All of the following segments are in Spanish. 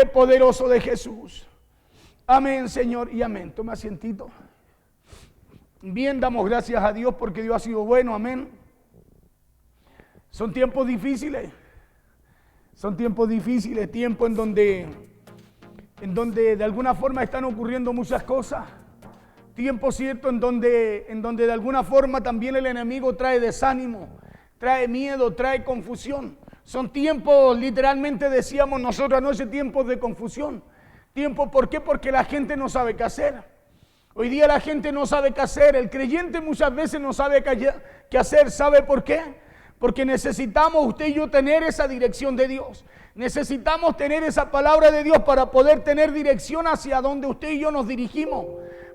Poderoso de Jesús. Amén, Señor, y amén. Toma asientito. Bien, damos gracias a Dios porque Dios ha sido bueno, amén. Son tiempos difíciles. Son tiempos difíciles, tiempos en donde de alguna forma están ocurriendo muchas cosas. Tiempos, cierto, en donde de alguna forma también el enemigo trae desánimo, trae miedo, trae confusión. Son tiempos, literalmente decíamos nosotros anoche, tiempos de confusión. Tiempos, ¿por qué? Porque la gente no sabe qué hacer. Hoy día la gente no sabe qué hacer. El creyente muchas veces no sabe qué hacer. ¿Sabe por qué? Porque necesitamos usted y yo tener esa dirección de Dios. Necesitamos tener esa palabra de Dios para poder tener dirección hacia donde usted y yo nos dirigimos.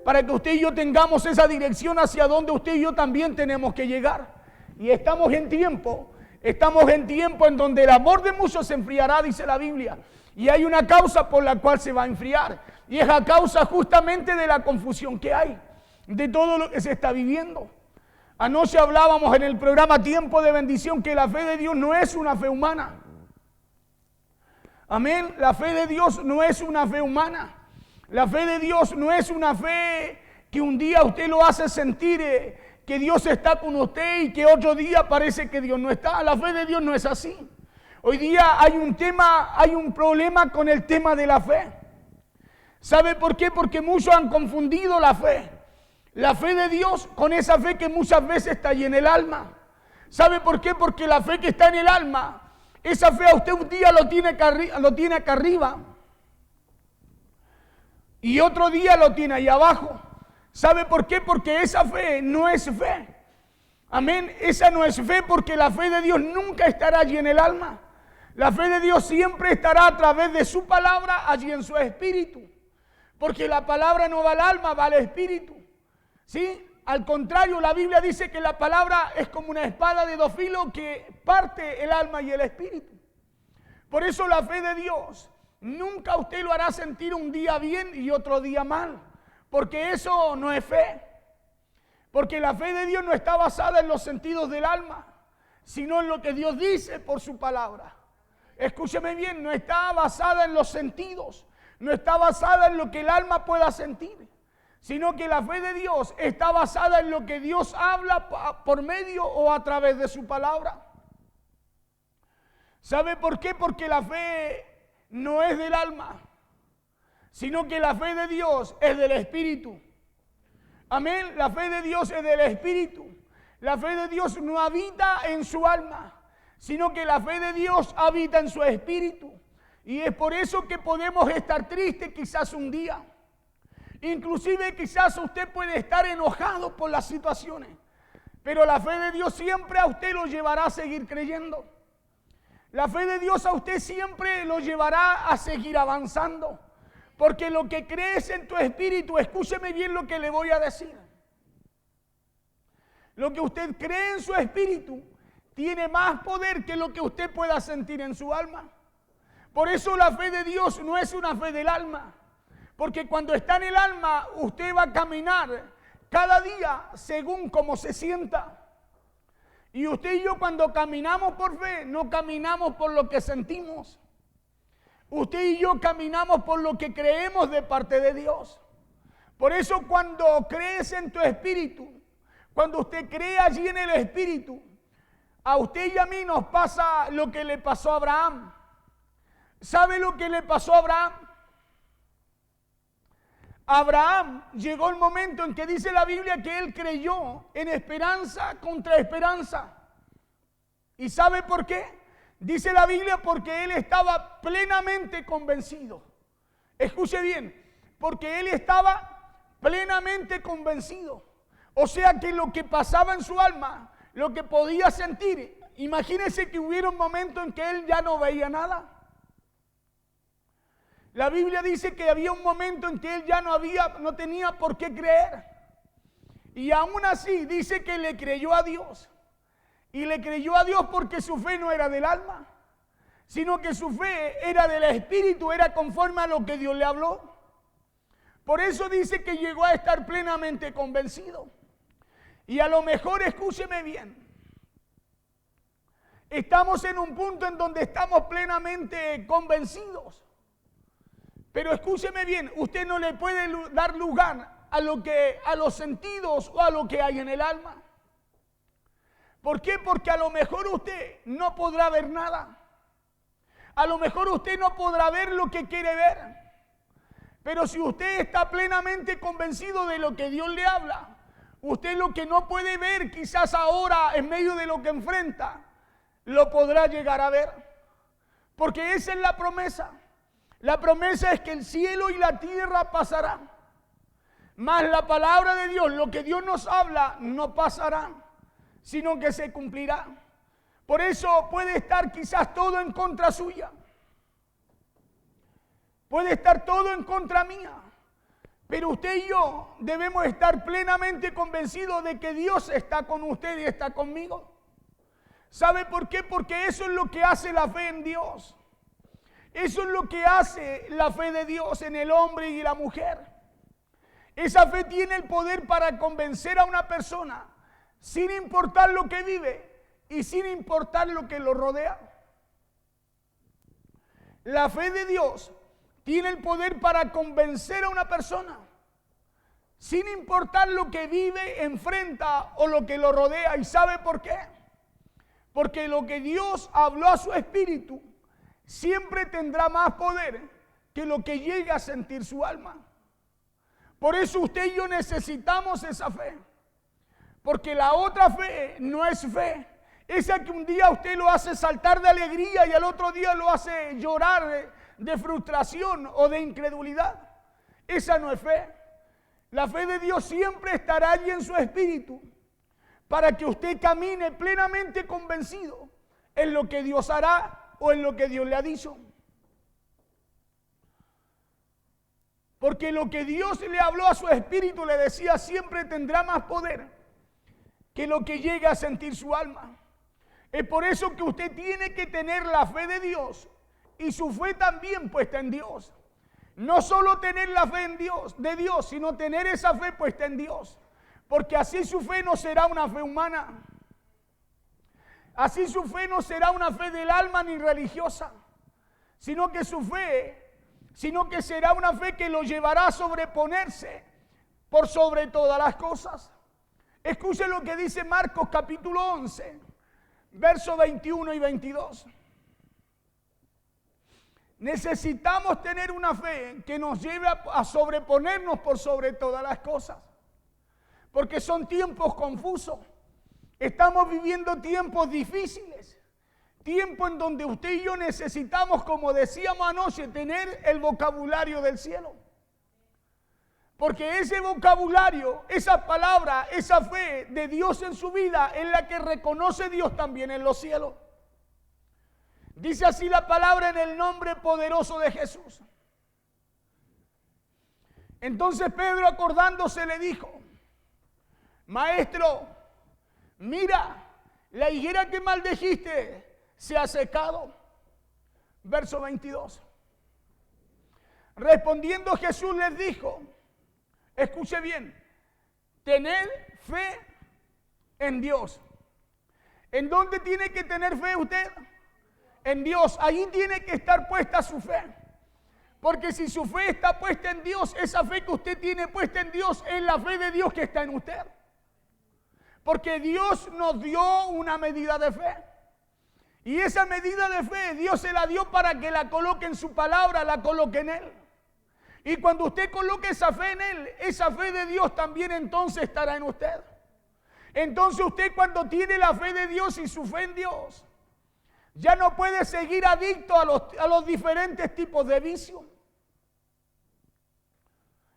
Para que usted y yo tengamos esa dirección hacia donde usted y yo también tenemos que llegar. Y estamos en tiempo en donde el amor de muchos se enfriará, dice la Biblia. Y hay una causa por la cual se va a enfriar. Y es a causa justamente de la confusión que hay, de todo lo que se está viviendo. Anoche hablábamos en el programa Tiempo de Bendición que la fe de Dios no es una fe humana. Amén. La fe de Dios no es una fe humana. La fe de Dios no es una fe que un día usted lo hace sentir que Dios está con usted y que otro día parece que Dios no está. La fe de Dios no es así. Hoy día hay un problema con el tema de la fe. ¿Sabe por qué? Porque muchos han confundido la fe. La fe de Dios con esa fe que muchas veces está ahí en el alma. ¿Sabe por qué? Porque la fe que está en el alma, esa fe a usted un día lo tiene acá arriba y otro día lo tiene ahí abajo. ¿Sabe por qué? Porque esa fe no es fe. Amén. Esa no es fe porque la fe de Dios nunca estará allí en el alma. La fe de Dios siempre estará a través de su palabra allí en su espíritu. Porque la palabra no va al alma, va al espíritu. ¿Sí? Al contrario, la Biblia dice que la palabra es como una espada de dos filos que parte el alma y el espíritu. Por eso la fe de Dios nunca usted lo hará sentir un día bien y otro día mal. Porque eso no es fe. Porque la fe de Dios no está basada en los sentidos del alma, sino en lo que Dios dice por su palabra. Escúcheme bien, no está basada en los sentidos, no está basada en lo que el alma pueda sentir, sino que la fe de Dios está basada en lo que Dios habla por medio o a través de su palabra. ¿Sabe por qué? Porque la fe no es del alma, sino que la fe de Dios es del Espíritu. Amén, la fe de Dios es del Espíritu. La fe de Dios no habita en su alma, sino que la fe de Dios habita en su espíritu. Y es por eso que podemos estar tristes quizás un día. Inclusive quizás usted puede estar enojado por las situaciones. Pero la fe de Dios siempre a usted lo llevará a seguir creyendo. La fe de Dios a usted siempre lo llevará a seguir avanzando. Porque lo que crees en tu espíritu, escúcheme bien lo que le voy a decir. Lo que usted cree en su espíritu tiene más poder que lo que usted pueda sentir en su alma. Por eso la fe de Dios no es una fe del alma. Porque cuando está en el alma, usted va a caminar cada día según como se sienta. Y usted y yo cuando caminamos por fe, no caminamos por lo que sentimos. Usted y yo caminamos por lo que creemos de parte de Dios. Por eso cuando crees en tu espíritu, cuando usted cree allí en el espíritu, a usted y a mí nos pasa lo que le pasó a Abraham. ¿Sabe lo que le pasó a Abraham? Abraham llegó el momento en que dice la Biblia que él creyó en esperanza contra esperanza. ¿Y sabe por qué? Dice la Biblia porque él estaba plenamente convencido. Escuche bien, porque él estaba plenamente convencido. O sea que lo que pasaba en su alma, lo que podía sentir, imagínese que hubiera un momento en que él ya no veía nada. La Biblia dice que había un momento en que él ya no tenía por qué creer. Y aún así dice que le creyó a Dios. Y le creyó a Dios porque su fe no era del alma, sino que su fe era del Espíritu, era conforme a lo que Dios le habló. Por eso dice que llegó a estar plenamente convencido. Y a lo mejor, escúcheme bien, estamos en un punto en donde estamos plenamente convencidos. Pero escúcheme bien, usted no le puede dar lugar a los sentidos o a lo que hay en el alma. ¿Por qué? Porque a lo mejor usted no podrá ver nada. A lo mejor usted no podrá ver lo que quiere ver. Pero si usted está plenamente convencido de lo que Dios le habla, usted lo que no puede ver quizás ahora en medio de lo que enfrenta, lo podrá llegar a ver. Porque esa es la promesa. La promesa es que el cielo y la tierra pasarán. Mas la palabra de Dios, lo que Dios nos habla, no pasará, sino que se cumplirá. Por eso puede estar quizás todo en contra suya. Puede estar todo en contra mía. Pero usted y yo debemos estar plenamente convencidos de que Dios está con usted y está conmigo. ¿Sabe por qué? Porque eso es lo que hace la fe en Dios. Eso es lo que hace la fe de Dios en el hombre y la mujer. Esa fe tiene el poder para convencer a una persona sin importar lo que vive y sin importar lo que lo rodea. La fe de Dios tiene el poder para convencer a una persona sin importar lo que vive, enfrenta o lo que lo rodea. ¿Y sabe por qué? Porque lo que Dios habló a su espíritu siempre tendrá más poder que lo que llegue a sentir su alma. Por eso usted y yo necesitamos esa fe. Porque la otra fe no es fe. Esa que un día usted lo hace saltar de alegría y al otro día lo hace llorar de frustración o de incredulidad. Esa no es fe. La fe de Dios siempre estará allí en su espíritu para que usted camine plenamente convencido en lo que Dios hará o en lo que Dios le ha dicho. Porque lo que Dios le habló a su espíritu, le decía, siempre tendrá más poder que lo que llegue a sentir su alma. Es por eso que usted tiene que tener la fe de Dios y su fe también puesta en Dios. No solo tener la fe en Dios, de Dios, sino tener esa fe puesta en Dios. Porque así su fe no será una fe humana. Así su fe no será una fe del alma ni religiosa, sino que será una fe que lo llevará a sobreponerse por sobre todas las cosas. Escuche lo que dice Marcos capítulo 11, versos 21 y 22. Necesitamos tener una fe que nos lleve a sobreponernos por sobre todas las cosas. Porque son tiempos confusos. Estamos viviendo tiempos difíciles. Tiempo en donde usted y yo necesitamos, como decíamos anoche, tener el vocabulario del cielo. Porque ese vocabulario, esa palabra, esa fe de Dios en su vida es la que reconoce Dios también en los cielos. Dice así la palabra en el nombre poderoso de Jesús. Entonces Pedro, acordándose, le dijo: Maestro, mira, la higuera que maldijiste se ha secado. Verso 22. Respondiendo Jesús les dijo, escuche bien, tened fe en Dios. ¿En dónde tiene que tener fe usted? En Dios. Allí tiene que estar puesta su fe. Porque si su fe está puesta en Dios, esa fe que usted tiene puesta en Dios es la fe de Dios que está en usted. Porque Dios nos dio una medida de fe. Y esa medida de fe Dios se la dio para que la coloque en su palabra, la coloque en Él. Y cuando usted coloque esa fe en Él, esa fe de Dios también entonces estará en usted. Entonces usted, cuando tiene la fe de Dios y su fe en Dios, ya no puede seguir adicto a los diferentes tipos de vicios.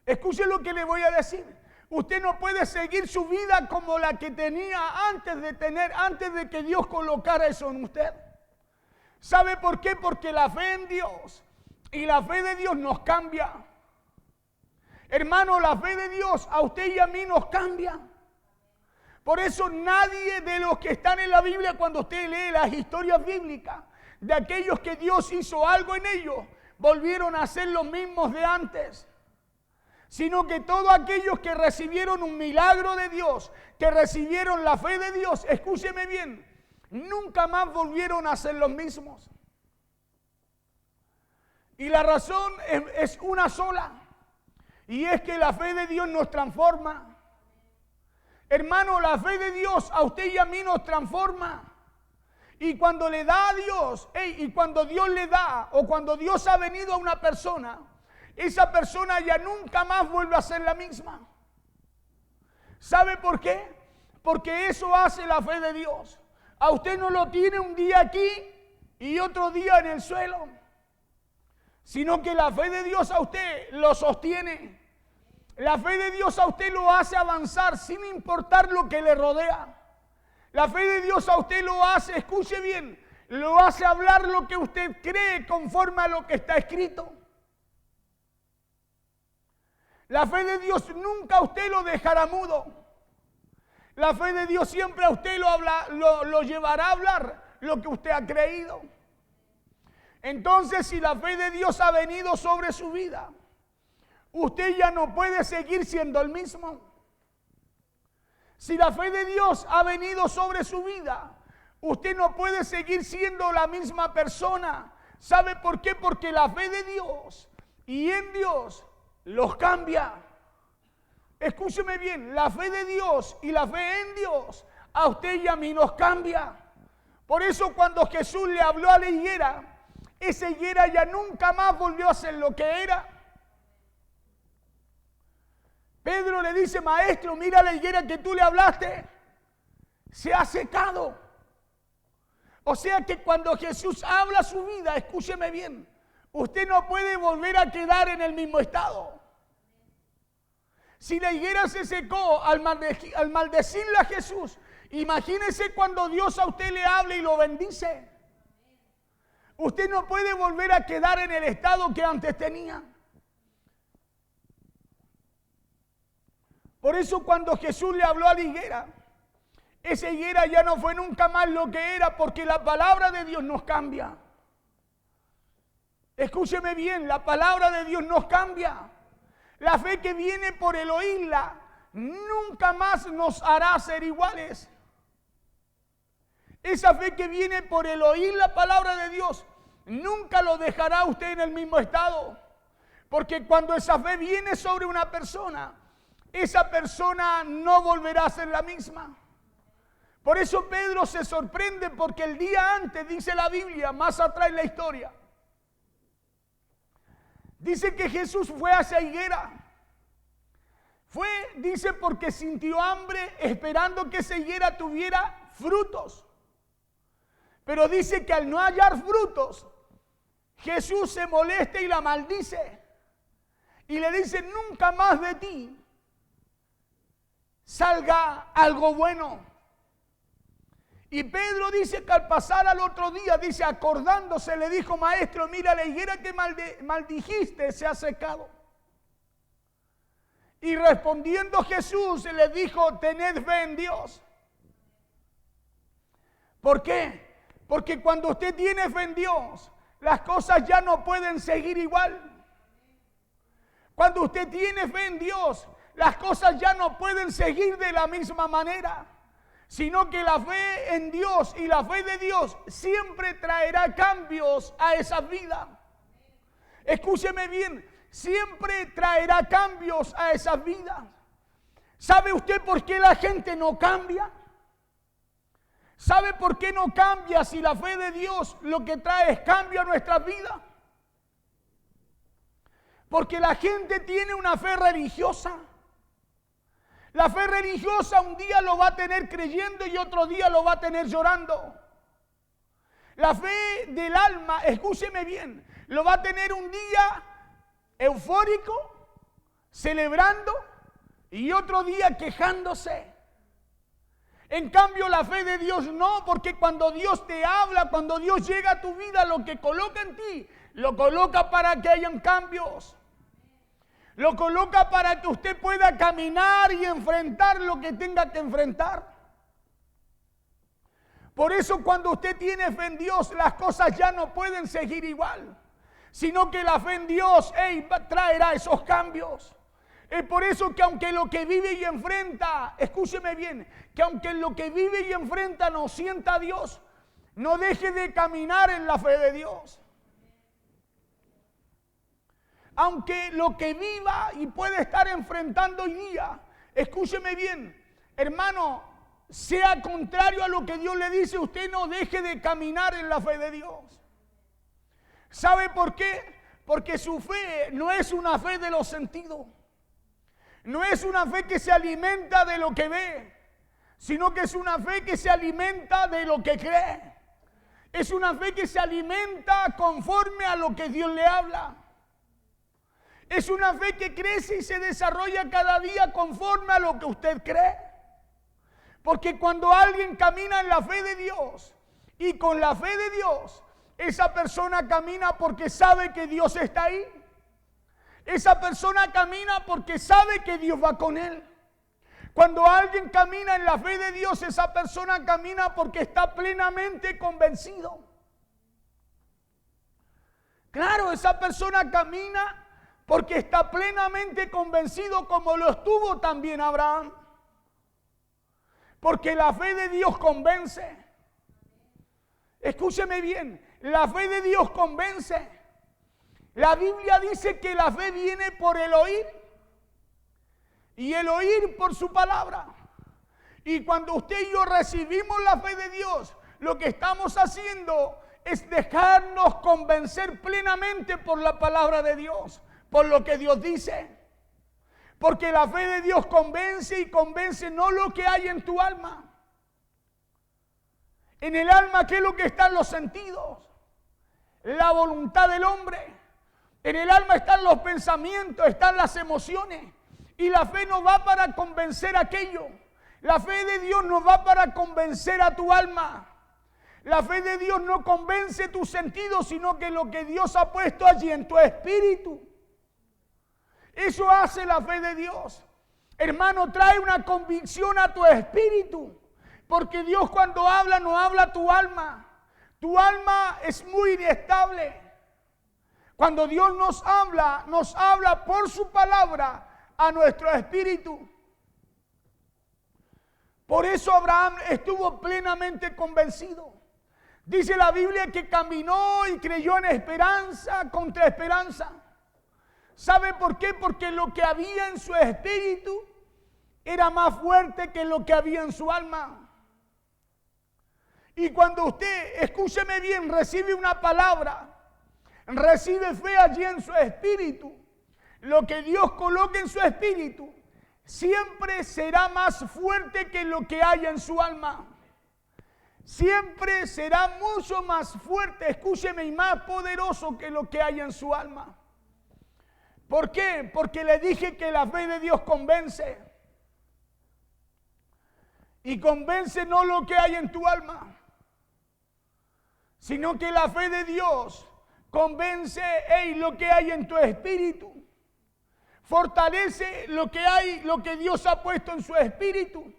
Escuche lo que le voy a decir. Usted no puede seguir su vida como la que tenía antes de que Dios colocara eso en usted. ¿Sabe por qué? Porque la fe en Dios y la fe de Dios nos cambia. Hermano, la fe de Dios a usted y a mí nos cambia. Por eso nadie de los que están en la Biblia, cuando usted lee las historias bíblicas, de aquellos que Dios hizo algo en ellos, volvieron a ser los mismos de antes. Sino que todos aquellos que recibieron un milagro de Dios, que recibieron la fe de Dios, escúcheme bien, nunca más volvieron a ser los mismos. Y la razón es una sola. Y es que la fe de Dios nos transforma. Hermano, la fe de Dios a usted y a mí nos transforma. Y cuando le da a Dios, y cuando Dios le da, o cuando Dios ha venido a una persona, esa persona ya nunca más vuelve a ser la misma. ¿Sabe por qué? Porque eso hace la fe de Dios. A usted no lo tiene un día aquí y otro día en el suelo, sino que la fe de Dios a usted lo sostiene. La fe de Dios a usted lo hace avanzar sin importar lo que le rodea. La fe de Dios a usted lo hace, escuche bien, lo hace hablar lo que usted cree conforme a lo que está escrito. La fe de Dios nunca a usted lo dejará mudo. La fe de Dios siempre a usted lo llevará a hablar lo que usted ha creído. Entonces, si la fe de Dios ha venido sobre su vida, usted ya no puede seguir siendo el mismo. Si la fe de Dios ha venido sobre su vida, usted no puede seguir siendo la misma persona. ¿Sabe por qué? Porque la fe de Dios y en Dios los cambia. Escúcheme bien, la fe de Dios y la fe en Dios a usted y a mí nos cambia. Por eso cuando Jesús le habló a la higuera, esa higuera ya nunca más volvió a ser lo que era. Pedro le dice, maestro, mira la higuera que tú le hablaste, se ha secado. O sea que cuando Jesús habla su vida, escúcheme bien, usted no puede volver a quedar en el mismo estado. Si la higuera se secó al maldecirle a Jesús, imagínese cuando Dios a usted le habla y lo bendice. Usted no puede volver a quedar en el estado que antes tenía. Por eso cuando Jesús le habló a la higuera, esa higuera ya no fue nunca más lo que era, porque la palabra de Dios nos cambia. Escúcheme bien, la palabra de Dios nos cambia. La fe que viene por el oírla nunca más nos hará ser iguales. Esa fe que viene por el oír la palabra de Dios nunca lo dejará usted en el mismo estado. Porque cuando esa fe viene sobre una persona, esa persona no volverá a ser la misma. Por eso Pedro se sorprende, porque el día antes, dice la Biblia, más atrás en la historia, dice que Jesús fue a esa higuera. Fue, dice, porque sintió hambre, esperando que esa higuera tuviera frutos. Pero dice que al no hallar frutos, Jesús se molesta y la maldice. Y le dice, nunca más de ti salga algo bueno. Y Pedro dice que al pasar al otro día, dice, acordándose, le dijo, maestro, mira, la higuera que maldijiste se ha secado. Y respondiendo Jesús le dijo, tened fe en Dios. ¿Por qué? Porque cuando usted tiene fe en Dios, las cosas ya no pueden seguir igual. Cuando usted tiene fe en Dios, las cosas ya no pueden seguir de la misma manera, sino que la fe en Dios y la fe de Dios siempre traerá cambios a esa vida. Escúcheme bien, siempre traerá cambios a esas vidas. ¿Sabe usted por qué la gente no cambia? ¿Sabe por qué no cambia si la fe de Dios lo que trae es cambio a nuestras vidas? Porque la gente tiene una fe religiosa. La fe religiosa un día lo va a tener creyendo y otro día lo va a tener llorando. La fe del alma, escúcheme bien, lo va a tener un día eufórico, celebrando, y otro día quejándose. En cambio, la fe de Dios no, porque cuando Dios te habla, cuando Dios llega a tu vida, lo que coloca en ti, lo coloca para que hayan cambios. Lo coloca para que usted pueda caminar y enfrentar lo que tenga que enfrentar. Por eso cuando usted tiene fe en Dios, las cosas ya no pueden seguir igual, sino que la fe en Dios traerá esos cambios. Es por eso que aunque lo que vive y enfrenta, escúcheme bien, que aunque lo que vive y enfrenta no sienta a Dios, no deje de caminar en la fe de Dios. aunque lo que viva y puede estar enfrentando hoy día, escúcheme bien, hermano, sea contrario a lo que Dios le dice, usted no deje de caminar en la fe de Dios. ¿Sabe por qué? Porque su fe no es una fe de los sentidos. No es una fe que se alimenta de lo que ve, sino que es una fe que se alimenta de lo que cree. Es una fe que se alimenta conforme a lo que Dios le habla. Es una fe que crece y se desarrolla cada día conforme a lo que usted cree. Porque cuando alguien camina en la fe de Dios y con la fe de Dios, esa persona camina porque sabe que Dios está ahí. Esa persona camina porque sabe que Dios va con él. Cuando alguien camina en la fe de Dios, esa persona camina porque está plenamente convencido. Claro, esa persona camina porque está plenamente convencido, como lo estuvo también Abraham. Porque la fe de Dios convence. Escúcheme bien, la fe de Dios convence. La Biblia dice que la fe viene por el oír y el oír por su palabra. Y cuando usted y yo recibimos la fe de Dios, lo que estamos haciendo es dejarnos convencer plenamente por la palabra de Dios, por lo que Dios dice. Porque la fe de Dios convence y convence no lo que hay en tu alma. En el alma, ¿qué es lo que están los sentidos? La voluntad del hombre. En el alma están los pensamientos, están las emociones. Y la fe no va para convencer aquello. La fe de Dios no va para convencer a tu alma. La fe de Dios no convence tus sentidos, sino que lo que Dios ha puesto allí en tu espíritu. Eso hace la fe de Dios. Hermano, trae una convicción a tu espíritu. Porque Dios cuando habla, no habla a tu alma. Tu alma es muy inestable. Cuando Dios nos habla por su palabra a nuestro espíritu. Por eso Abraham estuvo plenamente convencido. Dice la Biblia que caminó y creyó en esperanza contra esperanza. ¿Sabe por qué? Porque lo que había en su espíritu era más fuerte que lo que había en su alma. Y cuando usted, escúcheme bien, recibe una palabra, recibe fe allí en su espíritu, lo que Dios coloque en su espíritu siempre será más fuerte que lo que haya en su alma. Siempre será mucho más fuerte, escúcheme, y más poderoso que lo que haya en su alma. ¿Por qué? Porque le dije que la fe de Dios convence. Y convence no lo que hay en tu alma, sino que la fe de Dios convence lo que hay en tu espíritu. Fortalece lo que hay, lo que Dios ha puesto en su espíritu.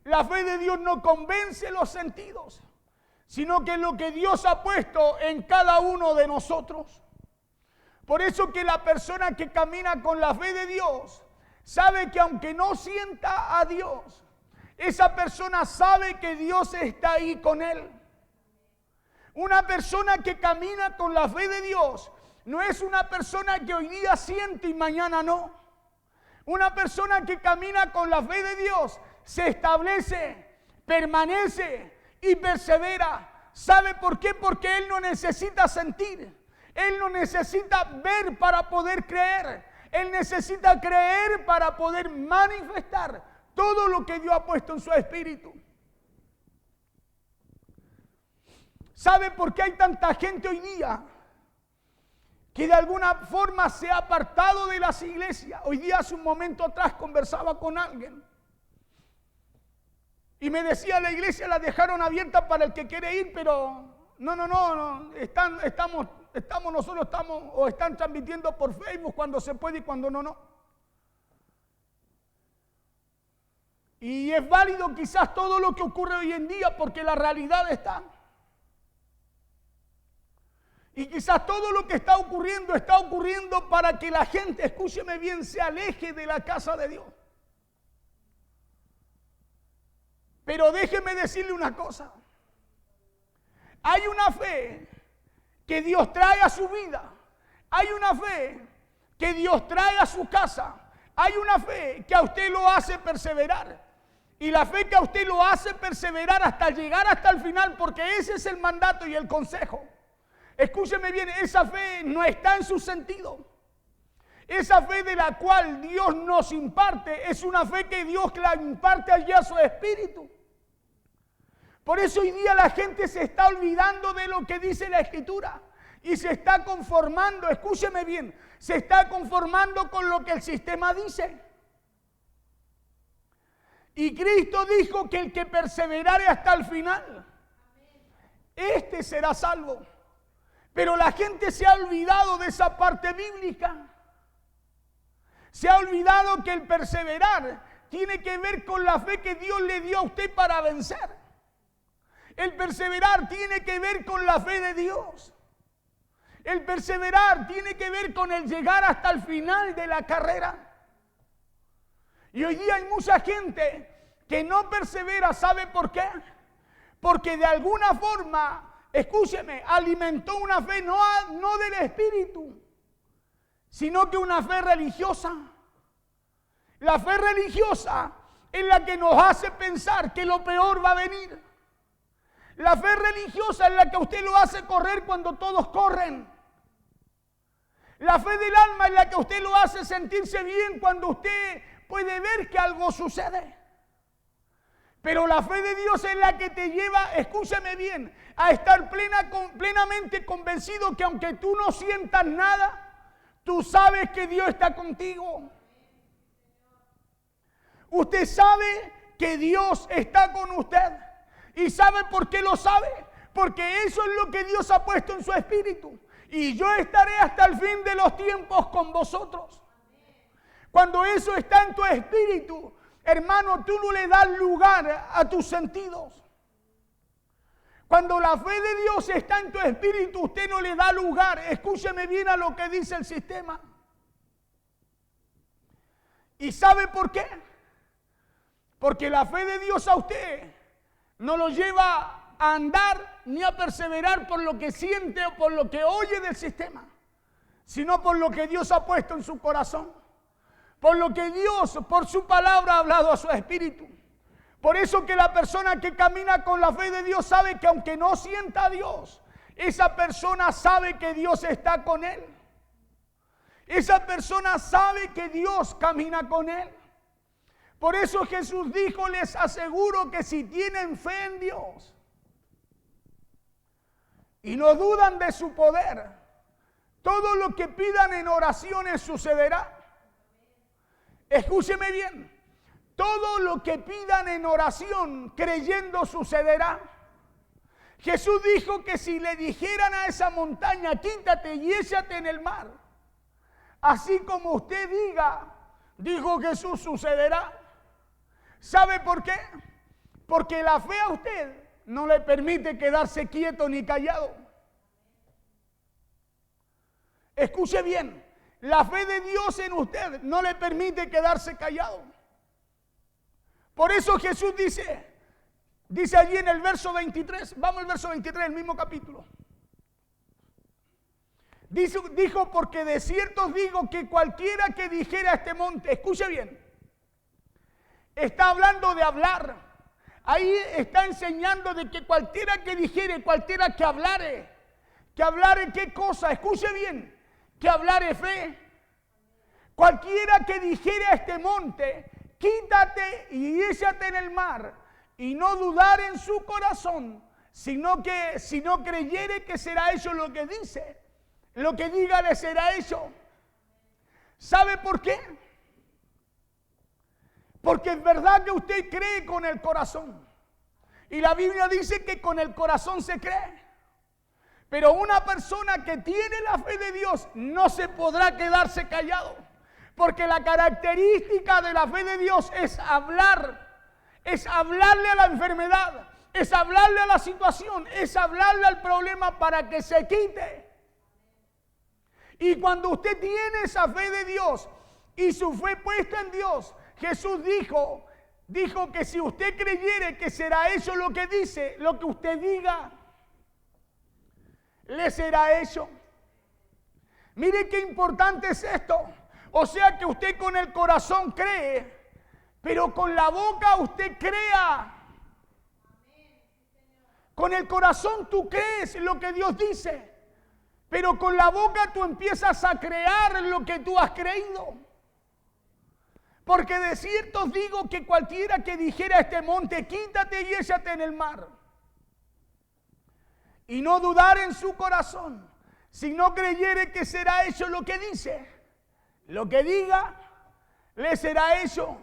La fe de Dios no convence los sentidos, sino que lo que Dios ha puesto en cada uno de nosotros. Por eso que la persona que camina con la fe de Dios sabe que aunque no sienta a Dios, esa persona sabe que Dios está ahí con él. Una persona que camina con la fe de Dios no es una persona que hoy día siente y mañana no. Una persona que camina con la fe de Dios se establece, permanece y persevera. ¿Sabe por qué? Porque él no necesita sentir. Él no necesita ver para poder creer. Él necesita creer para poder manifestar todo lo que Dios ha puesto en su espíritu. ¿Sabe por qué hay tanta gente hoy día que de alguna forma se ha apartado de las iglesias? Hoy día, hace un momento atrás, conversaba con alguien y me decía, la iglesia la dejaron abierta para el que quiere ir, pero no, están transmitiendo por Facebook cuando se puede y cuando no. Y es válido quizás todo lo que ocurre hoy en día porque la realidad está. Y quizás todo lo que está ocurriendo para que la gente, escúcheme bien, se aleje de la casa de Dios. Pero déjeme decirle una cosa. Hay una fe que Dios trae a su vida hay una fe que Dios trae a su casa. Hay una fe que a usted lo hace perseverar. Y la fe que a usted lo hace perseverar hasta llegar hasta el final, porque ese es el mandato y el consejo. Escúcheme bien, esa fe no está en su sentido. Esa fe de la cual Dios nos imparte es una fe que Dios la imparte allá a su espíritu. Por eso hoy día la gente se está olvidando de lo que dice la Escritura y se está conformando, escúcheme bien, se está conformando con lo que el sistema dice. Y Cristo dijo que el que perseverare hasta el final, este será salvo. Pero la gente se ha olvidado de esa parte bíblica. Se ha olvidado que el perseverar tiene que ver con la fe que Dios le dio a usted para vencer. El perseverar tiene que ver con la fe de Dios. El perseverar tiene que ver con el llegar hasta el final de la carrera. Y hoy día hay mucha gente que no persevera. ¿Sabe por qué? Porque de alguna forma, escúcheme, alimentó una fe no del espíritu, sino que una fe religiosa. La fe religiosa es la que nos hace pensar que lo peor va a venir. La fe religiosa es la que a usted lo hace correr cuando todos corren. La fe del alma es la que a usted lo hace sentirse bien cuando usted puede ver que algo sucede. Pero la fe de Dios es la que te lleva, escúchame bien, a estar plenamente convencido que aunque tú no sientas nada, tú sabes que Dios está contigo. Usted sabe que Dios está con usted. ¿Y sabe por qué lo sabe? Porque eso es lo que Dios ha puesto en su espíritu. Y yo estaré hasta el fin de los tiempos con vosotros. Cuando eso está en tu espíritu, hermano, tú no le das lugar a tus sentidos. Cuando la fe de Dios está en tu espíritu, usted no le da lugar, escúcheme bien, a lo que dice el sistema. ¿Y sabe por qué? Porque la fe de Dios a usted no lo lleva a andar ni a perseverar por lo que siente o por lo que oye del sistema, sino por lo que Dios ha puesto en su corazón, por lo que Dios, por su palabra, ha hablado a su espíritu. Por eso que la persona que camina con la fe de Dios sabe que aunque no sienta a Dios, esa persona sabe que Dios está con él. Esa persona sabe que Dios camina con él. Por eso Jesús dijo, les aseguro que si tienen fe en Dios y no dudan de su poder, todo lo que pidan en oraciones sucederá. Escúcheme bien, todo lo que pidan en oración creyendo sucederá. Jesús dijo que si le dijeran a esa montaña, quítate y échate en el mar, así como usted diga, dijo Jesús, sucederá. ¿Sabe por qué? Porque la fe a usted no le permite quedarse quieto ni callado. Escuche bien, la fe de Dios en usted no le permite quedarse callado. Por eso Jesús dice allí en el verso 23, vamos al verso 23 del mismo capítulo. Dijo, porque de cierto os digo que cualquiera que dijera a este monte, escuche bien, está hablando de hablar. Ahí está enseñando de que cualquiera que dijere, cualquiera que hablare qué cosa, escuche bien, que hablare fe. Cualquiera que dijere a este monte, quítate y échate en el mar, y no dudar en su corazón, sino que si no creyere que será hecho lo que dice, lo que diga le será hecho. ¿Sabe por qué? Porque es verdad que usted cree con el corazón. Y la Biblia dice que con el corazón se cree. Pero una persona que tiene la fe de Dios no se podrá quedarse callado. Porque la característica de la fe de Dios es hablar. Es hablarle a la enfermedad. Es hablarle a la situación. Es hablarle al problema para que se quite. Y cuando usted tiene esa fe de Dios y su fe puesta en Dios, Jesús dijo que si usted creyere que será hecho lo que dice, lo que usted diga, le será hecho. Mire qué importante es esto. O sea que usted con el corazón cree, pero con la boca usted crea. Con el corazón tú crees lo que Dios dice, pero con la boca tú empiezas a crear lo que tú has creído. Porque de cierto os digo que cualquiera que dijera a este monte, quítate y échate en el mar, y no dudar en su corazón, si no creyere que será hecho lo que dice, lo que diga, le será hecho.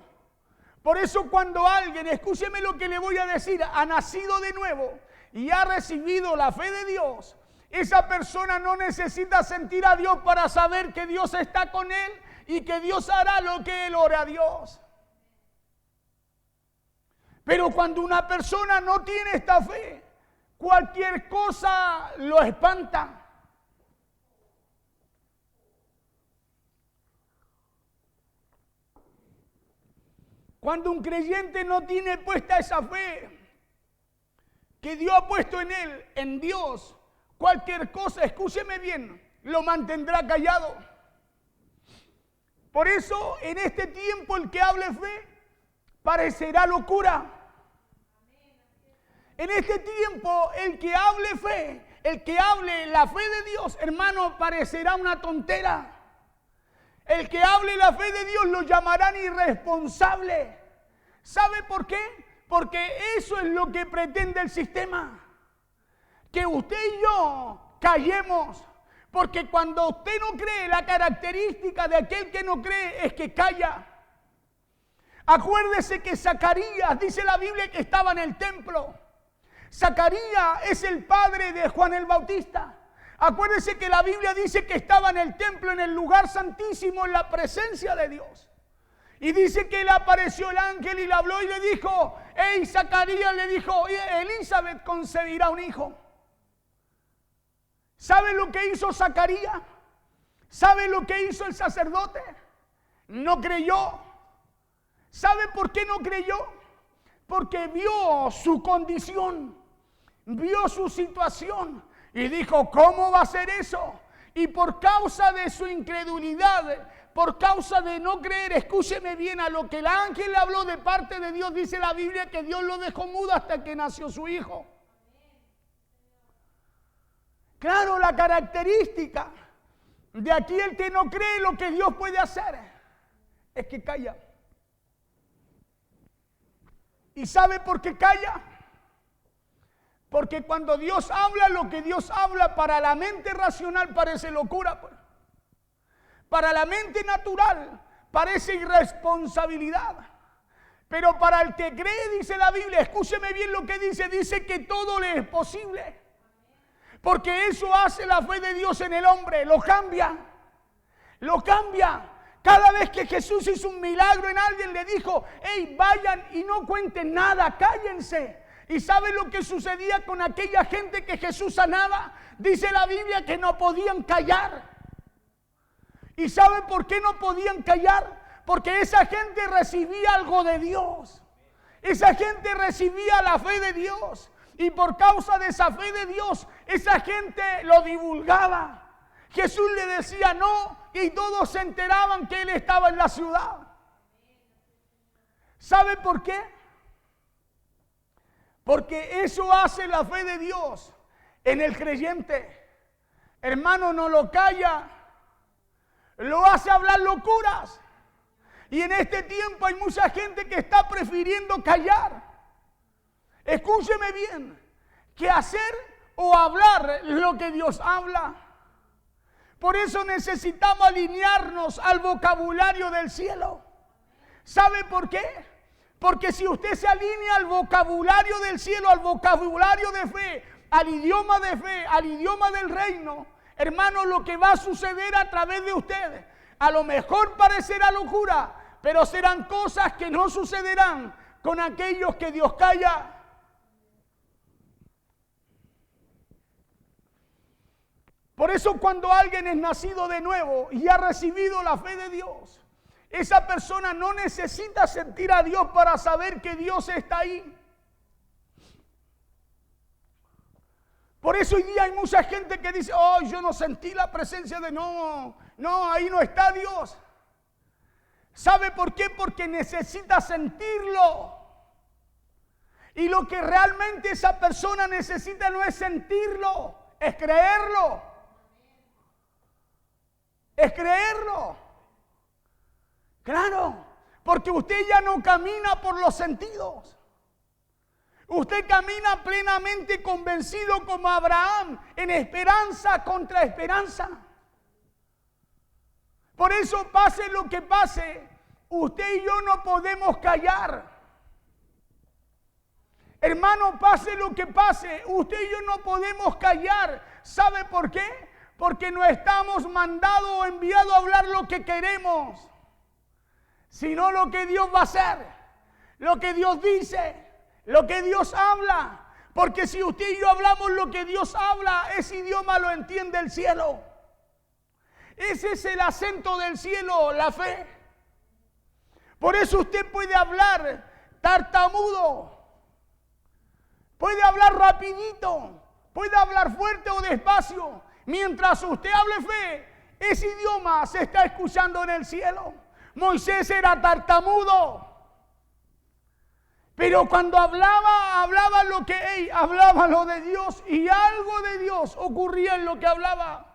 Por eso cuando alguien, escúcheme lo que le voy a decir, ha nacido de nuevo y ha recibido la fe de Dios, esa persona no necesita sentir a Dios para saber que Dios está con él y que Dios hará lo que él ore a Dios. Pero cuando una persona no tiene esta fe, cualquier cosa lo espanta. Cuando un creyente no tiene puesta esa fe que Dios ha puesto en él, en Dios, cualquier cosa, escúcheme bien, lo mantendrá callado. Por eso en este tiempo el que hable fe parecerá locura. En este tiempo el que hable fe, el que hable la fe de Dios, hermano, parecerá una tontera. El que hable la fe de Dios lo llamarán irresponsable. ¿Sabe por qué? Porque eso es lo que pretende el sistema. Que usted y yo callemos. Porque cuando usted no cree, la característica de aquel que no cree es que calla. Acuérdese que Zacarías, dice la Biblia, que estaba en el templo. Zacarías es el padre de Juan el Bautista. Acuérdese que la Biblia dice que estaba en el templo, en el lugar santísimo, en la presencia de Dios. Y dice que le apareció el ángel y le habló y le dijo, hey, Zacarías, le dijo, Elizabeth concebirá un hijo. ¿Sabe lo que hizo Zacarías? ¿Sabe lo que hizo el sacerdote? No creyó. ¿Sabe por qué no creyó? Porque vio su condición, vio su situación y dijo, ¿cómo va a ser eso? Y por causa de su incredulidad, por causa de no creer, escúcheme bien, a lo que el ángel le habló de parte de Dios, dice la Biblia que Dios lo dejó mudo hasta que nació su hijo. Claro, la característica de aquel que no cree lo que Dios puede hacer es que calla. ¿Y sabe por qué calla? Porque cuando Dios habla, lo que Dios habla para la mente racional parece locura. Para la mente natural parece irresponsabilidad. Pero para el que cree, dice la Biblia, escúcheme bien lo que dice, dice que todo le es posible. Porque eso hace la fe de Dios en el hombre, lo cambia, lo cambia. Cada vez que Jesús hizo un milagro en alguien, le dijo, hey, vayan y no cuenten nada, cállense. ¿Y sabe lo que sucedía con aquella gente que Jesús sanaba? Dice la Biblia que no podían callar. ¿Y sabe por qué no podían callar? Porque esa gente recibía algo de Dios. Esa gente recibía la fe de Dios. Y por causa de esa fe de Dios, esa gente lo divulgaba. Jesús le decía no y todos se enteraban que él estaba en la ciudad. ¿Sabe por qué? Porque eso hace la fe de Dios en el creyente. Hermano, no lo calla, lo hace hablar locuras. Y en este tiempo hay mucha gente que está prefiriendo callar. Escúcheme bien, que hacer o hablar lo que Dios habla. Por eso necesitamos alinearnos al vocabulario del cielo. ¿Sabe por qué? Porque si usted se alinea al vocabulario del cielo, al vocabulario de fe, al idioma de fe, al idioma del reino, hermano, lo que va a suceder a través de usted, a lo mejor parecerá locura, pero serán cosas que no sucederán con aquellos que Dios calla. Por eso cuando alguien es nacido de nuevo y ha recibido la fe de Dios, esa persona no necesita sentir a Dios para saber que Dios está ahí. Por eso hoy día hay mucha gente que dice, oh, yo no sentí la presencia de no, ahí no está Dios. ¿Sabe por qué? Porque necesita sentirlo. Y lo que realmente esa persona necesita no es sentirlo, es creerlo. Es creerlo. Claro, porque usted ya no camina por los sentidos. Usted camina plenamente convencido como Abraham, en esperanza contra esperanza. Por eso pase lo que pase, usted y yo no podemos callar. Hermano, pase lo que pase, usted y yo no podemos callar. ¿Sabe por qué? Porque no estamos mandados o enviados a hablar lo que queremos, sino lo que Dios va a hacer, lo que Dios dice. Lo que Dios habla, porque si usted y yo hablamos lo que Dios habla, ese idioma lo entiende el cielo. Ese es el acento del cielo, la fe. Por eso usted puede hablar tartamudo, puede hablar rapidito, puede hablar fuerte o despacio. Mientras usted hable fe, ese idioma se está escuchando en el cielo. Moisés era tartamudo. Pero cuando hablaba hablaba lo de Dios y algo de Dios ocurría en lo que hablaba.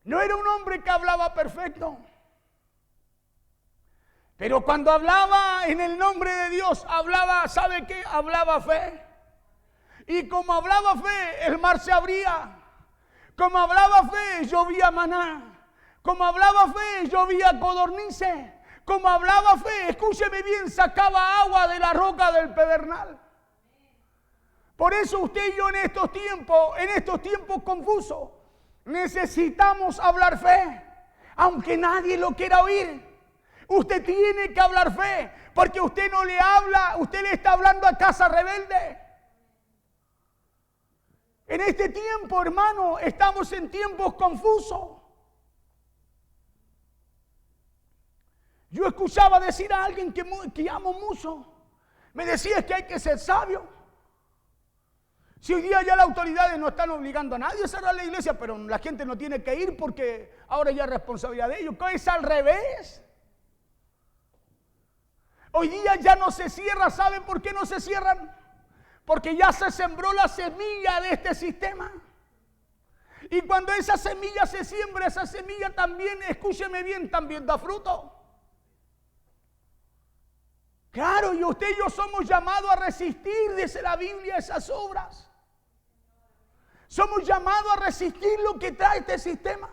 No era un hombre que hablaba perfecto. Pero cuando hablaba en el nombre de Dios, hablaba, ¿sabe qué? Hablaba fe. Y como hablaba fe, el mar se abría. Como hablaba fe, llovía maná. Como hablaba fe, llovía codornices. Como hablaba fe, escúcheme bien, sacaba agua de la roca del pedernal. Por eso usted y yo en estos tiempos confusos, necesitamos hablar fe, aunque nadie lo quiera oír. Usted tiene que hablar fe, porque usted no le habla, usted le está hablando a casa rebelde. En este tiempo, hermano, estamos en tiempos confusos. Yo escuchaba decir a alguien que amo mucho, me decía que hay que ser sabio. Si hoy día ya las autoridades no están obligando a nadie a cerrar la iglesia, pero la gente no tiene que ir porque ahora ya es responsabilidad de ellos. Es al revés. Hoy día ya no se cierra. ¿Saben por qué no se cierran? Porque ya se sembró la semilla de este sistema. Y cuando esa semilla se siembra, esa semilla también, escúcheme bien, también da fruto. Claro, y usted y yo somos llamados a resistir, dice la Biblia, esas obras. Somos llamados a resistir lo que trae este sistema.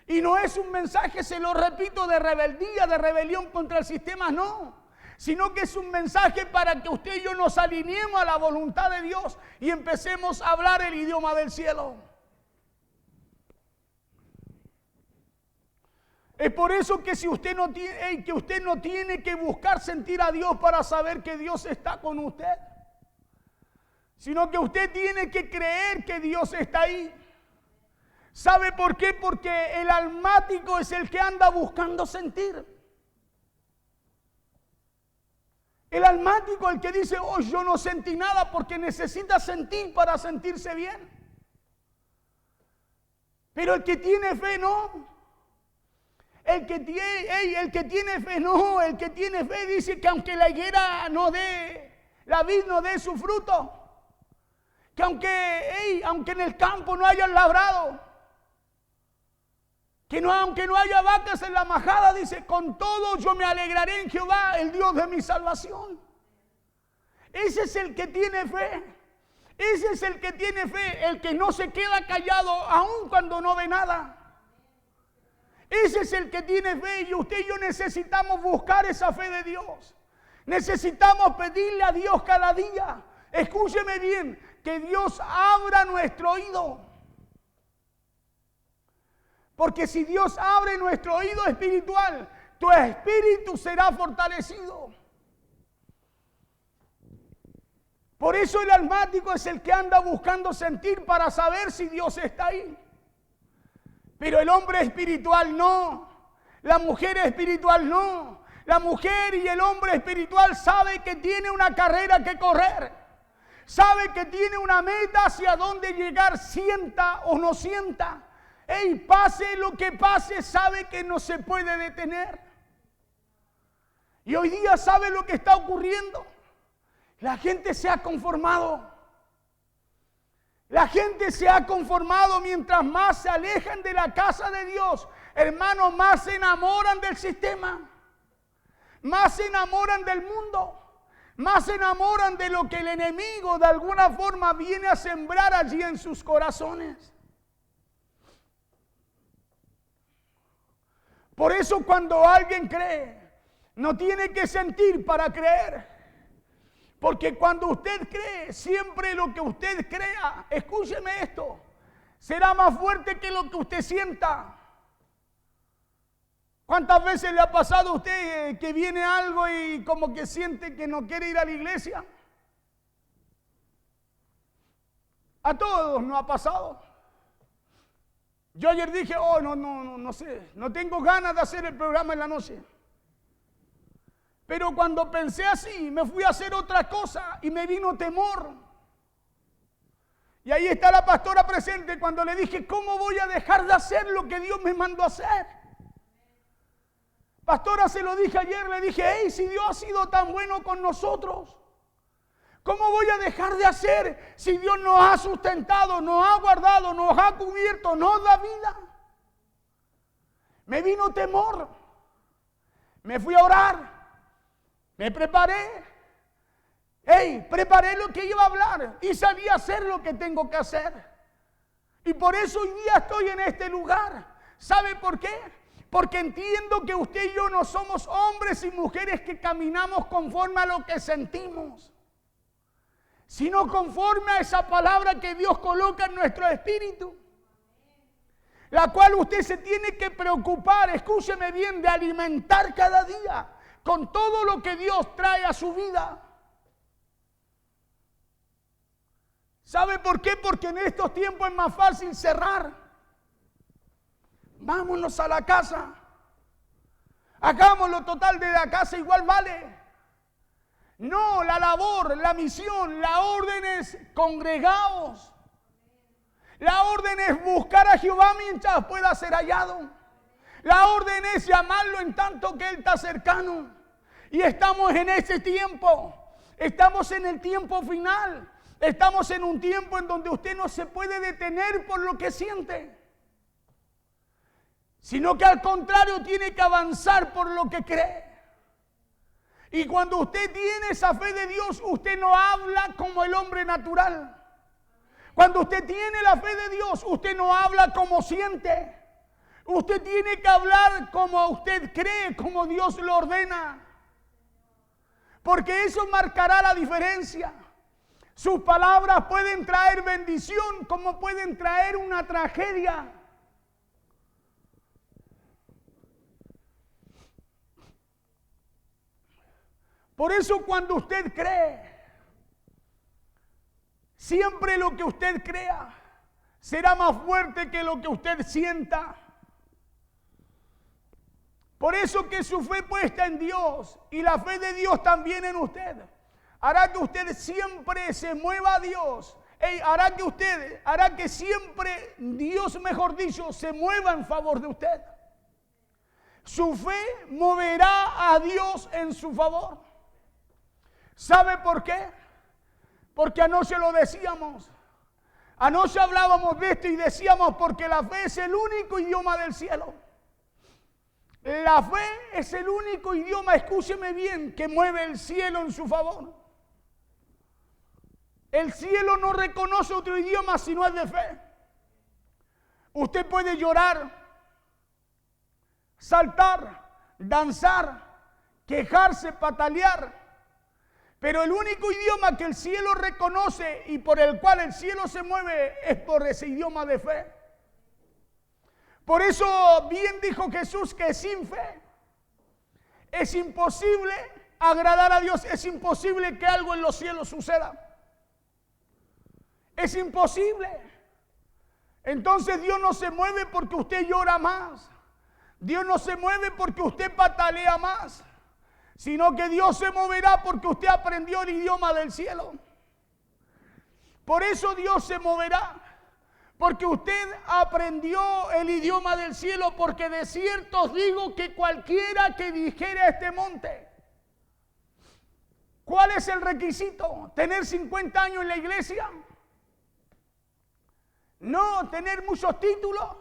Y no es un mensaje, se lo repito, de rebeldía, de rebelión contra el sistema, no. Sino que es un mensaje para que usted y yo nos alineemos a la voluntad de Dios y empecemos a hablar el idioma del cielo. Es por eso que si usted no tiene, que usted no tiene que buscar sentir a Dios para saber que Dios está con usted, sino que usted tiene que creer que Dios está ahí. ¿Sabe por qué? Porque el almático es el que anda buscando sentir. El almático, el que dice, oh, yo no sentí nada, porque necesita sentir para sentirse bien. Pero el que tiene fe no. El que tiene fe no, el que tiene fe dice que aunque la higuera no dé, la vid no dé su fruto, que aunque en el campo no hayan labrado, aunque no haya vacas en la majada, dice, con todo yo me alegraré en Jehová, el Dios de mi salvación. Ese es el que tiene fe, ese es el que tiene fe, el que no se queda callado aun cuando no ve nada. Ese es el que tiene fe y usted y yo necesitamos buscar esa fe de Dios. Necesitamos pedirle a Dios cada día. Escúcheme bien, que Dios abra nuestro oído. Porque si Dios abre nuestro oído espiritual, tu espíritu será fortalecido. Por eso el almático es el que anda buscando sentir para saber si Dios está ahí. Pero el hombre espiritual no, la mujer espiritual no. La mujer y el hombre espiritual sabe que tiene una carrera que correr. sabe que tiene una meta hacia dónde llegar, sienta o no sienta. Pase lo que pase, sabe que no se puede detener. Y hoy día sabe lo que está ocurriendo. La gente se ha conformado. La gente se ha conformado mientras más se alejan de la casa de Dios. Hermanos, más se enamoran del sistema. Más se enamoran del mundo. Más se enamoran de lo que el enemigo de alguna forma viene a sembrar allí en sus corazones. Por eso cuando alguien cree, no tiene que sentir para creer. Porque cuando usted cree, siempre lo que usted crea, escúcheme esto, será más fuerte que lo que usted sienta. ¿Cuántas veces le ha pasado a usted que viene algo y como que siente que no quiere ir a la iglesia? A todos nos ha pasado. Yo ayer dije, no sé, no tengo ganas de hacer el programa en la noche. Pero cuando pensé así, me fui a hacer otra cosa y me vino temor. Y ahí está la pastora presente cuando le dije, ¿cómo voy a dejar de hacer lo que Dios me mandó a hacer? Pastora, se lo dije ayer, le dije, si Dios ha sido tan bueno con nosotros, ¿cómo voy a dejar de hacer si Dios nos ha sustentado, nos ha guardado, nos ha cubierto, nos da vida? Me vino temor. Me fui a orar. Me preparé. Preparé lo que iba a hablar y salí a hacer lo que tengo que hacer. Y por eso hoy día estoy en este lugar. ¿Sabe por qué? Porque entiendo que usted y yo no somos hombres y mujeres que caminamos conforme a lo que sentimos, sino conforme a esa palabra que Dios coloca en nuestro espíritu, la cual usted se tiene que preocupar, escúcheme bien, de alimentar cada día con todo lo que Dios trae a su vida. ¿Sabe por qué? Porque en estos tiempos es más fácil cerrar. Vámonos a la casa. Hagámoslo total de la casa, igual vale. No, la labor, la misión, la orden es congregaos. La orden es buscar a Jehová mientras pueda ser hallado. La orden es llamarlo en tanto que Él está cercano. Y estamos en ese tiempo. Estamos en el tiempo final. Estamos en un tiempo en donde usted no se puede detener por lo que siente, sino que al contrario tiene que avanzar por lo que cree. Y cuando usted tiene esa fe de Dios, usted no habla como el hombre natural. Cuando usted tiene la fe de Dios, usted no habla como siente. Usted tiene que hablar como usted cree, como Dios lo ordena. Porque eso marcará la diferencia. Sus palabras pueden traer bendición como pueden traer una tragedia. Por eso cuando usted cree, siempre lo que usted crea será más fuerte que lo que usted sienta. Por eso que su fe puesta en Dios y la fe de Dios también en usted hará que usted siempre se mueva a Dios. Hará que siempre Dios, mejor dicho, se mueva en favor de usted. Su fe moverá a Dios en su favor. ¿Sabe por qué? Porque anoche lo decíamos. Anoche hablábamos de esto y decíamos porque la fe es el único idioma del cielo. La fe es el único idioma, escúcheme bien, que mueve el cielo en su favor. El cielo no reconoce otro idioma si no es de fe. Usted puede llorar, saltar, danzar, quejarse, patalear, pero el único idioma que el cielo reconoce y por el cual el cielo se mueve es por ese idioma de fe. Por eso bien dijo Jesús que sin fe es imposible agradar a Dios, es imposible que algo en los cielos suceda. Es imposible. Entonces Dios no se mueve porque usted llora más. Dios no se mueve porque usted patalea más, sino que Dios se moverá porque usted aprendió el idioma del cielo. Por eso Dios se moverá. Porque usted aprendió el idioma del cielo, porque de cierto os digo que cualquiera que dijera a este monte. ¿Cuál es el requisito? ¿Tener 50 años en la iglesia? No, tener muchos títulos.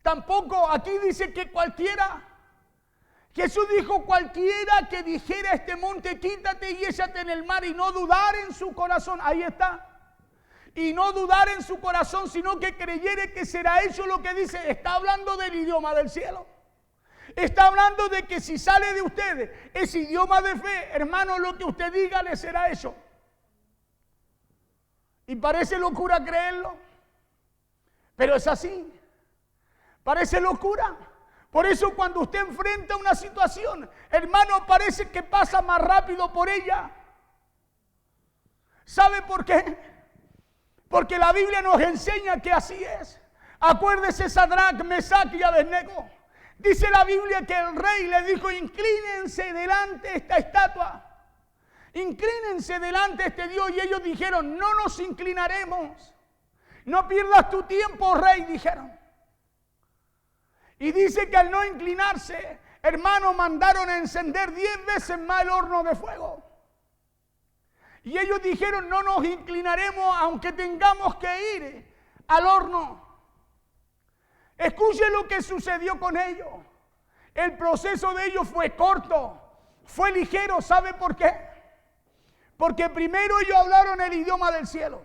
Tampoco, aquí dice que cualquiera. Jesús dijo, cualquiera que dijera a este monte, quítate y échate en el mar, y no dudar en su corazón. Ahí está. Y no dudar en su corazón, sino que creyere que será hecho lo que dice. Está hablando del idioma del cielo. Está hablando de que si sale de usted ese idioma de fe, hermano, lo que usted diga le será hecho. Y parece locura creerlo, pero es así. Parece locura. Por eso cuando usted enfrenta una situación, hermano, parece que pasa más rápido por ella. ¿Sabe por qué? Porque la Biblia nos enseña que así es. Acuérdese Sadrach, Mesach y Abednego. Dice la Biblia que el rey le dijo, inclínense delante de esta estatua. Inclínense delante de este Dios. Y ellos dijeron, no nos inclinaremos. No pierdas tu tiempo, rey, dijeron. Y dice que al no inclinarse, hermano, mandaron a encender 10 veces más el horno de fuego. Y ellos dijeron, no nos inclinaremos aunque tengamos que ir al horno. Escuche lo que sucedió con ellos. El proceso de ellos fue corto, fue ligero. ¿Sabe por qué? Porque primero ellos hablaron el idioma del cielo.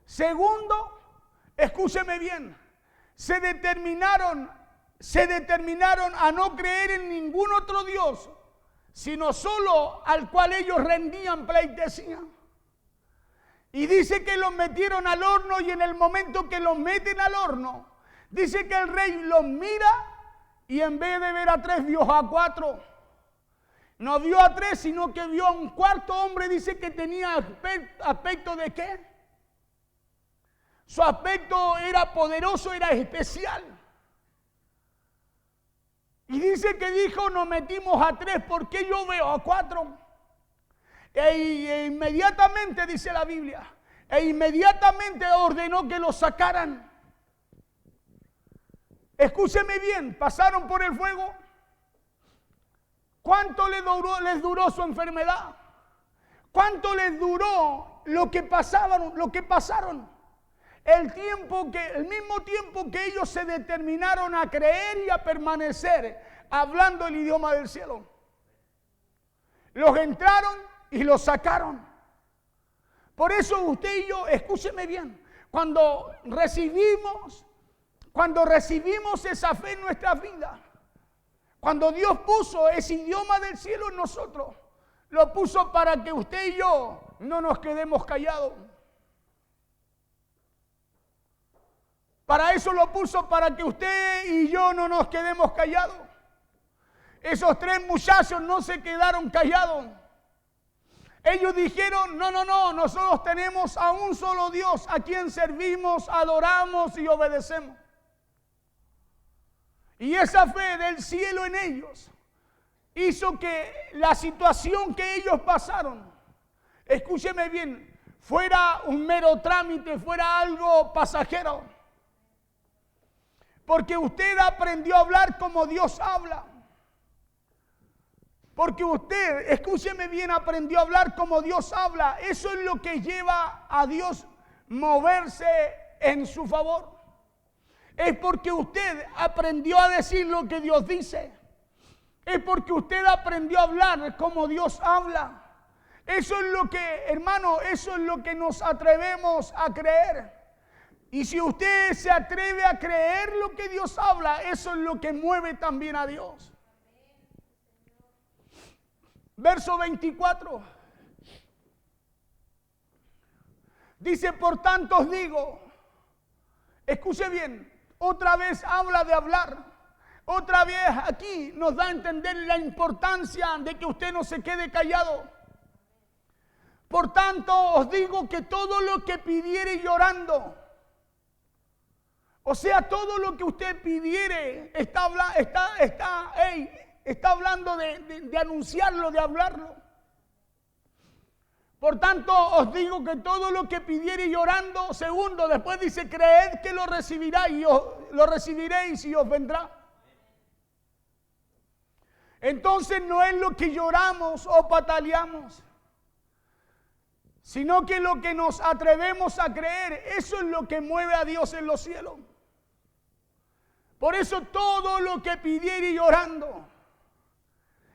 Segundo, escúcheme bien, se determinaron a no creer en ningún otro Dios, sino solo al cual ellos rendían pleitesía. Y dice que los metieron al horno, y en el momento que los meten al horno, dice que el rey los mira y en vez de ver a 3 vio a 4. No vio a 3, sino que vio a un cuarto hombre. Dice que tenía aspecto de ¿qué? Su aspecto era poderoso, era especial. Y dice que dijo, nos metimos a 3, ¿por qué yo veo a 4? E inmediatamente, dice la Biblia, inmediatamente ordenó que los sacaran. Escúcheme bien, pasaron por el fuego. ¿Cuánto les duró su enfermedad? ¿Cuánto les duró lo que pasaron? El mismo tiempo que ellos se determinaron a creer y a permanecer hablando el idioma del cielo. Los entraron y los sacaron. Por eso usted y yo, escúcheme bien, cuando recibimos esa fe en nuestra vida, cuando Dios puso ese idioma del cielo en nosotros, lo puso para que usted y yo no nos quedemos callados. Para eso lo puso, para que usted y yo no nos quedemos callados. Esos 3 muchachos no se quedaron callados. Ellos dijeron, no, nosotros tenemos a un solo Dios a quien servimos, adoramos y obedecemos. Y esa fe del cielo en ellos hizo que la situación que ellos pasaron, escúcheme bien, fuera un mero trámite, fuera algo pasajero. Porque usted aprendió a hablar como Dios habla. Porque usted, escúcheme bien, aprendió a hablar como Dios habla. Eso es lo que lleva a Dios moverse en su favor. Es porque usted aprendió a decir lo que Dios dice. Es porque usted aprendió a hablar como Dios habla. Eso es lo que, hermano, eso es lo que nos atrevemos a creer. Y si usted se atreve a creer lo que Dios habla, eso es lo que mueve también a Dios. Verso 24. Dice, por tanto os digo, escuche bien, otra vez habla de hablar. Otra vez aquí nos da a entender la importancia de que usted no se quede callado. Por tanto os digo que todo lo que pidiere llorando, o sea, todo lo que usted pidiere, está hablando de anunciarlo, de hablarlo. Por tanto, os digo que todo lo que pidiereis orando, segundo, después dice, creed que lo recibiréis y os vendrá. Entonces no es lo que lloramos o pataleamos, sino que lo que nos atrevemos a creer, eso es lo que mueve a Dios en los cielos. Por eso todo lo que pidiereis orando,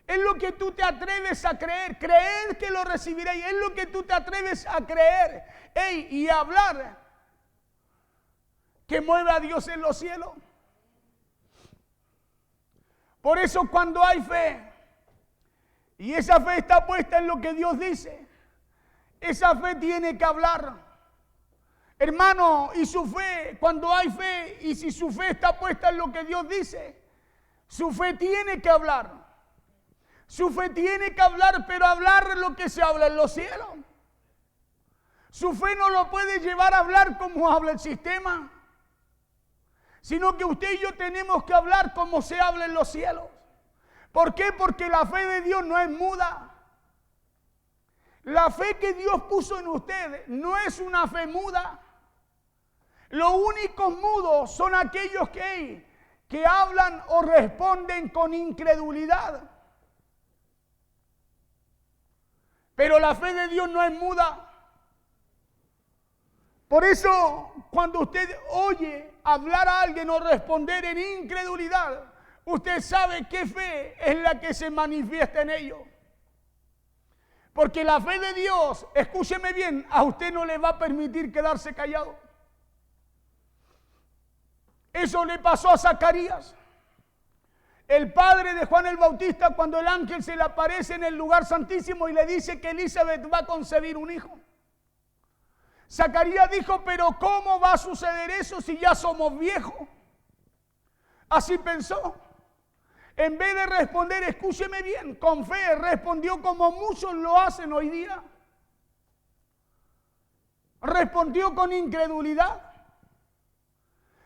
es lo que tú te atreves a creer. Creed que lo recibiréis. Es lo que tú te atreves a creer. Y a hablar. Que mueve a Dios en los cielos. Por eso cuando hay fe. Y esa fe está puesta en lo que Dios dice. Esa fe tiene que hablar. Hermano, y su fe, cuando hay fe. Y si su fe está puesta en lo que Dios dice. Su fe tiene que hablar. Su fe tiene que hablar, pero hablar lo que se habla en los cielos. Su fe no lo puede llevar a hablar como habla el sistema, sino que usted y yo tenemos que hablar como se habla en los cielos. ¿Por qué? Porque la fe de Dios no es muda. La fe que Dios puso en usted no es una fe muda. Los únicos mudos son aquellos que hablan o responden con incredulidad. Pero la fe de Dios no es muda. Por eso, cuando usted oye hablar a alguien o responder en incredulidad, usted sabe qué fe es la que se manifiesta en ellos. Porque la fe de Dios, escúcheme bien, a usted no le va a permitir quedarse callado. Eso le pasó a Zacarías, el padre de Juan el Bautista, cuando el ángel se le aparece en el lugar santísimo y le dice que Elizabeth va a concebir un hijo. Zacarías dijo, pero ¿cómo va a suceder eso si ya somos viejos? Así pensó. En vez de responder, escúcheme bien, con fe, respondió como muchos lo hacen hoy día. Respondió con incredulidad.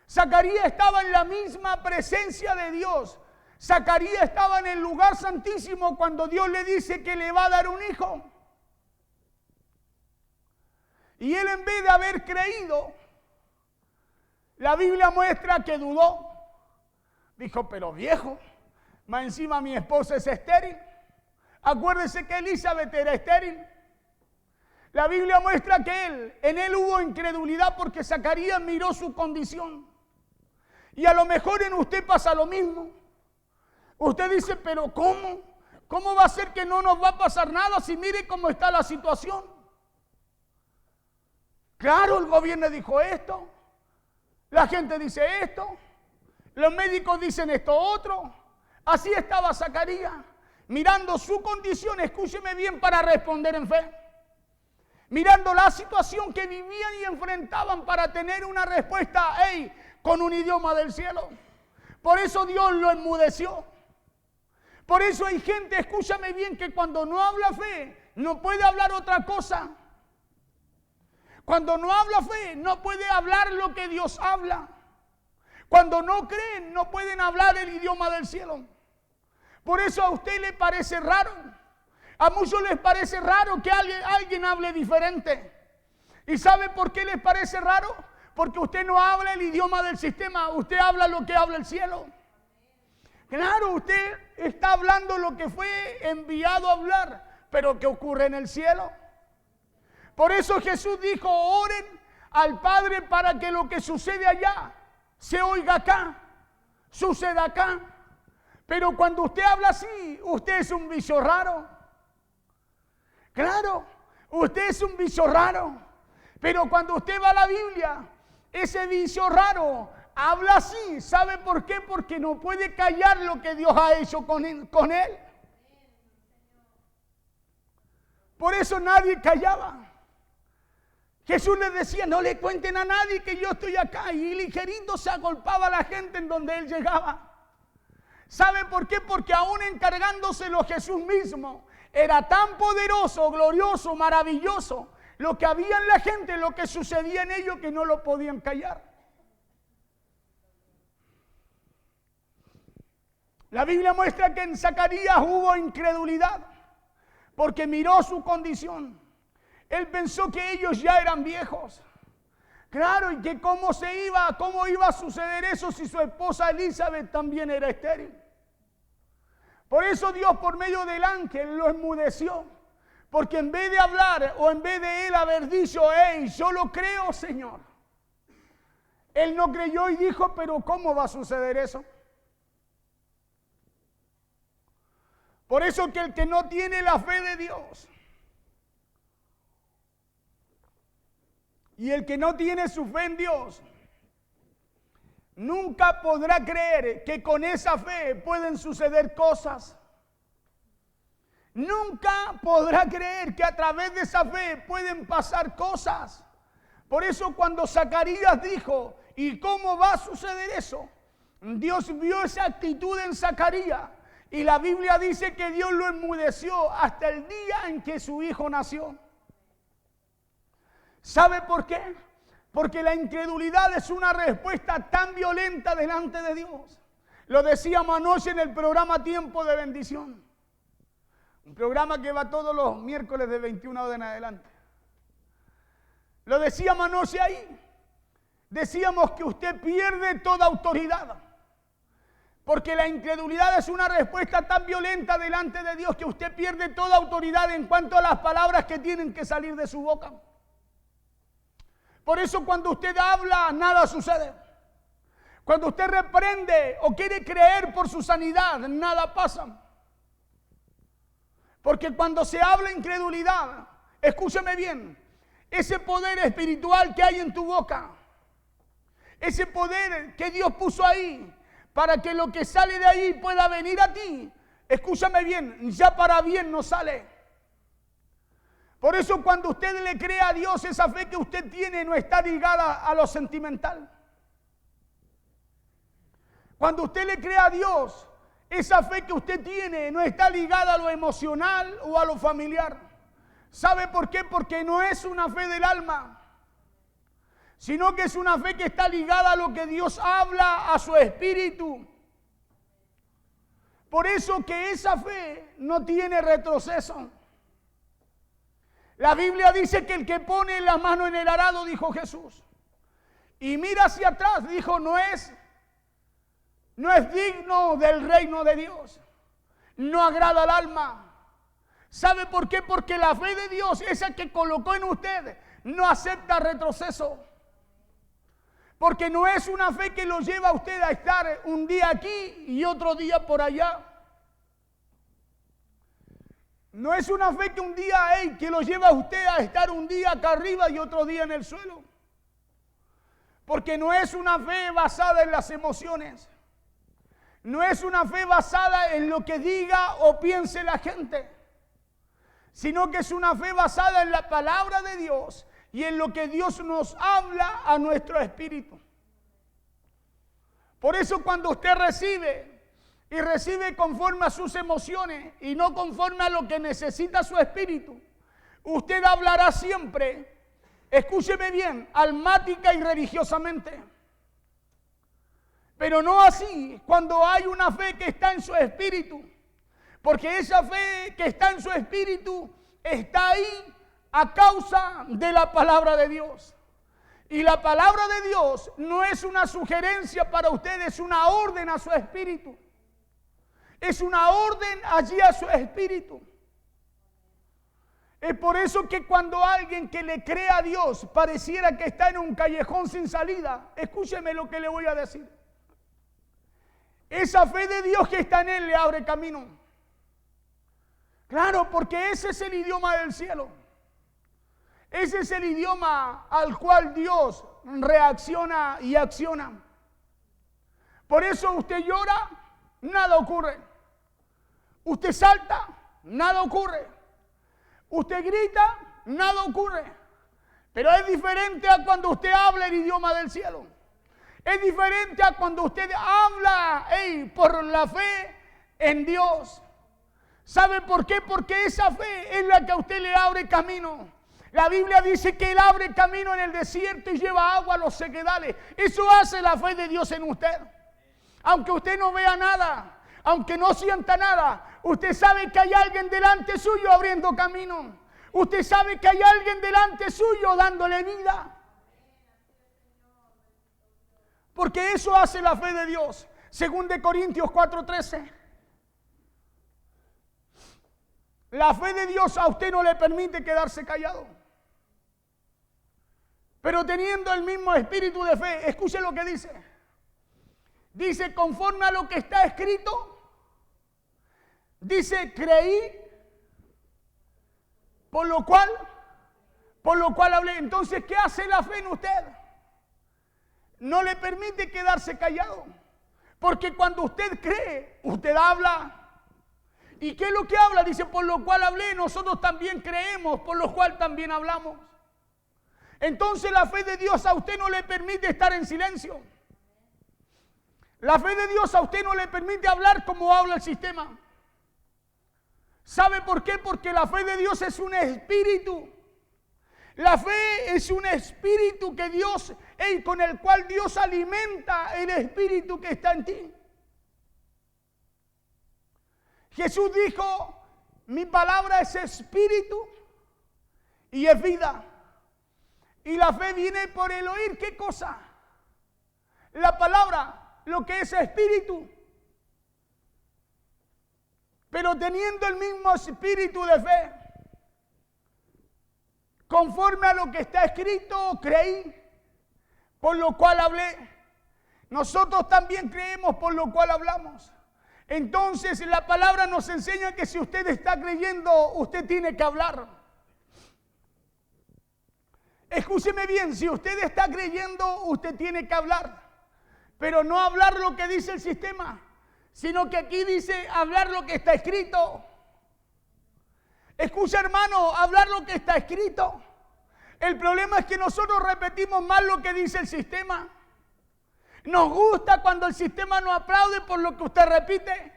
Zacarías estaba en la misma presencia de Dios. Zacarías estaba en el lugar santísimo cuando Dios le dice que le va a dar un hijo. Y él, en vez de haber creído, la Biblia muestra que dudó. Dijo, pero viejo, más encima mi esposa es estéril. Acuérdese que Elizabeth era estéril. La Biblia muestra que en él hubo incredulidad porque Zacarías miró su condición. Y a lo mejor en usted pasa lo mismo. Usted dice, pero ¿cómo? ¿Cómo va a ser que no nos va a pasar nada si mire cómo está la situación? Claro, el gobierno dijo esto, la gente dice esto, los médicos dicen esto otro. Así estaba Zacarías, mirando su condición, escúcheme bien, para responder en fe. Mirando la situación que vivían y enfrentaban para tener una respuesta, con un idioma del cielo. Por eso Dios lo enmudeció. Por eso hay gente, escúchame bien, que cuando no habla fe, no puede hablar otra cosa. Cuando no habla fe, no puede hablar lo que Dios habla. Cuando no creen, no pueden hablar el idioma del cielo. Por eso a usted le parece raro. A muchos les parece raro que alguien hable diferente. ¿Y sabe por qué les parece raro? Porque usted no habla el idioma del sistema, usted habla lo que habla el cielo. Claro, usted está hablando lo que fue enviado a hablar, pero ¿qué ocurre en el cielo? Por eso Jesús dijo, oren al Padre para que lo que sucede allá se oiga acá, suceda acá. Pero cuando usted habla así, usted es un bicho raro. Claro, usted es un bicho raro. Pero cuando usted va a la Biblia, ese bicho raro habla así. ¿Sabe por qué? Porque no puede callar lo que Dios ha hecho con él. Por eso nadie callaba. Jesús les decía, no le cuenten a nadie que yo estoy acá. Y ligerito se agolpaba a la gente en donde él llegaba. ¿Sabe por qué? Porque aún encargándoselo Jesús mismo, era tan poderoso, glorioso, maravilloso lo que había en la gente, lo que sucedía en ellos, que no lo podían callar. La Biblia muestra que en Zacarías hubo incredulidad, porque miró su condición. Él pensó que ellos ya eran viejos. Claro, y que cómo iba a suceder eso si su esposa Elizabeth también era estéril. Por eso Dios, por medio del ángel, lo enmudeció. Porque en vez de hablar, o en vez de él haber dicho, hey, yo lo creo, Señor, él no creyó y dijo, pero ¿cómo va a suceder eso? Por eso que el que no tiene la fe de Dios y el que no tiene su fe en Dios, nunca podrá creer que con esa fe pueden suceder cosas. Nunca podrá creer que a través de esa fe pueden pasar cosas. Por eso cuando Zacarías dijo, ¿y cómo va a suceder eso? Dios vio esa actitud en Zacarías y la Biblia dice que Dios lo enmudeció hasta el día en que su hijo nació. ¿Sabe por qué? Porque la incredulidad es una respuesta tan violenta delante de Dios. Lo decíamos anoche en el programa Tiempo de Bendición. Un programa que va todos los miércoles de 21 horas en adelante. Lo decíamos anoche ahí. Decíamos que usted pierde toda autoridad. Porque la incredulidad es una respuesta tan violenta delante de Dios que usted pierde toda autoridad en cuanto a las palabras que tienen que salir de su boca. Por eso cuando usted habla, nada sucede. Cuando usted reprende o quiere creer por su sanidad, nada pasa. Porque cuando se habla incredulidad, escúcheme bien, ese poder espiritual que hay en tu boca, ese poder que Dios puso ahí, para que lo que sale de ahí pueda venir a ti, escúchame bien, ya para bien no sale. Por eso cuando usted le cree a Dios, esa fe que usted tiene no está ligada a lo sentimental. Cuando usted le cree a Dios, esa fe que usted tiene no está ligada a lo emocional o a lo familiar. ¿Sabe por qué? Porque no es una fe del alma, sino que es una fe que está ligada a lo que Dios habla a su espíritu. Por eso que esa fe no tiene retroceso. La Biblia dice que el que pone la mano en el arado, dijo Jesús, y mira hacia atrás, dijo, no es digno del reino de Dios. No agrada al alma. ¿Sabe por qué? Porque la fe de Dios, esa que colocó en usted, no acepta retroceso. Porque no es una fe que lo lleva a usted a estar un día aquí y otro día por allá. No es una fe que un día que lo lleva a usted a estar un día acá arriba y otro día en el suelo. Porque no es una fe basada en las emociones. No es una fe basada en lo que diga o piense la gente, sino que es una fe basada en la palabra de Dios y en lo que Dios nos habla a nuestro espíritu. Por eso cuando usted recibe y recibe conforme a sus emociones y no conforme a lo que necesita su espíritu, usted hablará siempre, escúcheme bien, almática y religiosamente. Pero no así cuando hay una fe que está en su espíritu. Porque esa fe que está en su espíritu está ahí a causa de la palabra de Dios. Y la palabra de Dios no es una sugerencia para usted, es una orden a su espíritu. Es una orden allí a su espíritu. Es por eso que cuando alguien que le cree a Dios pareciera que está en un callejón sin salida, escúcheme lo que le voy a decir. Esa fe de Dios que está en él le abre camino. Claro, porque ese es el idioma del cielo. Ese es el idioma al cual Dios reacciona y acciona. Por eso usted llora, nada ocurre. Usted salta, nada ocurre. Usted grita, nada ocurre. Pero es diferente a cuando usted habla el idioma del cielo. Es diferente a cuando usted habla por la fe en Dios. ¿Sabe por qué? Porque esa fe es la que a usted le abre camino. La Biblia dice que Él abre camino en el desierto y lleva agua a los sequedales. Eso hace la fe de Dios en usted. Aunque usted no vea nada, aunque no sienta nada, usted sabe que hay alguien delante suyo abriendo camino. Usted sabe que hay alguien delante suyo dándole vida. Porque eso hace la fe de Dios. Según de Corintios 4:13. La fe de Dios a usted no le permite quedarse callado. Pero teniendo el mismo espíritu de fe, escuche lo que dice. Dice, conforme a lo que está escrito, dice, creí, por lo cual hablé. Entonces, ¿qué hace la fe en usted? No le permite quedarse callado. Porque cuando usted cree, usted habla. ¿Y qué es lo que habla? Dice, por lo cual hablé. Nosotros también creemos, por lo cual también hablamos. Entonces la fe de Dios a usted no le permite estar en silencio. La fe de Dios a usted no le permite hablar como habla el sistema. ¿Sabe por qué? Porque la fe de Dios es un espíritu. La fe es un espíritu que Dios, con el cual Dios alimenta el espíritu que está en ti. Jesús dijo, mi palabra es espíritu y es vida. Y la fe viene por el oír, ¿qué cosa? La palabra, lo que es espíritu. Pero teniendo el mismo espíritu de fe, conforme a lo que está escrito, creí, por lo cual hablé. Nosotros también creemos, por lo cual hablamos. Entonces la palabra nos enseña que si usted está creyendo, usted tiene que hablar. Escúcheme bien, si usted está creyendo, usted tiene que hablar. Pero no hablar lo que dice el sistema, sino que aquí dice hablar lo que está escrito. Escucha, hermano, hablar lo que está escrito. El problema es que nosotros repetimos mal lo que dice el sistema. Nos gusta cuando el sistema nos aplaude por lo que usted repite.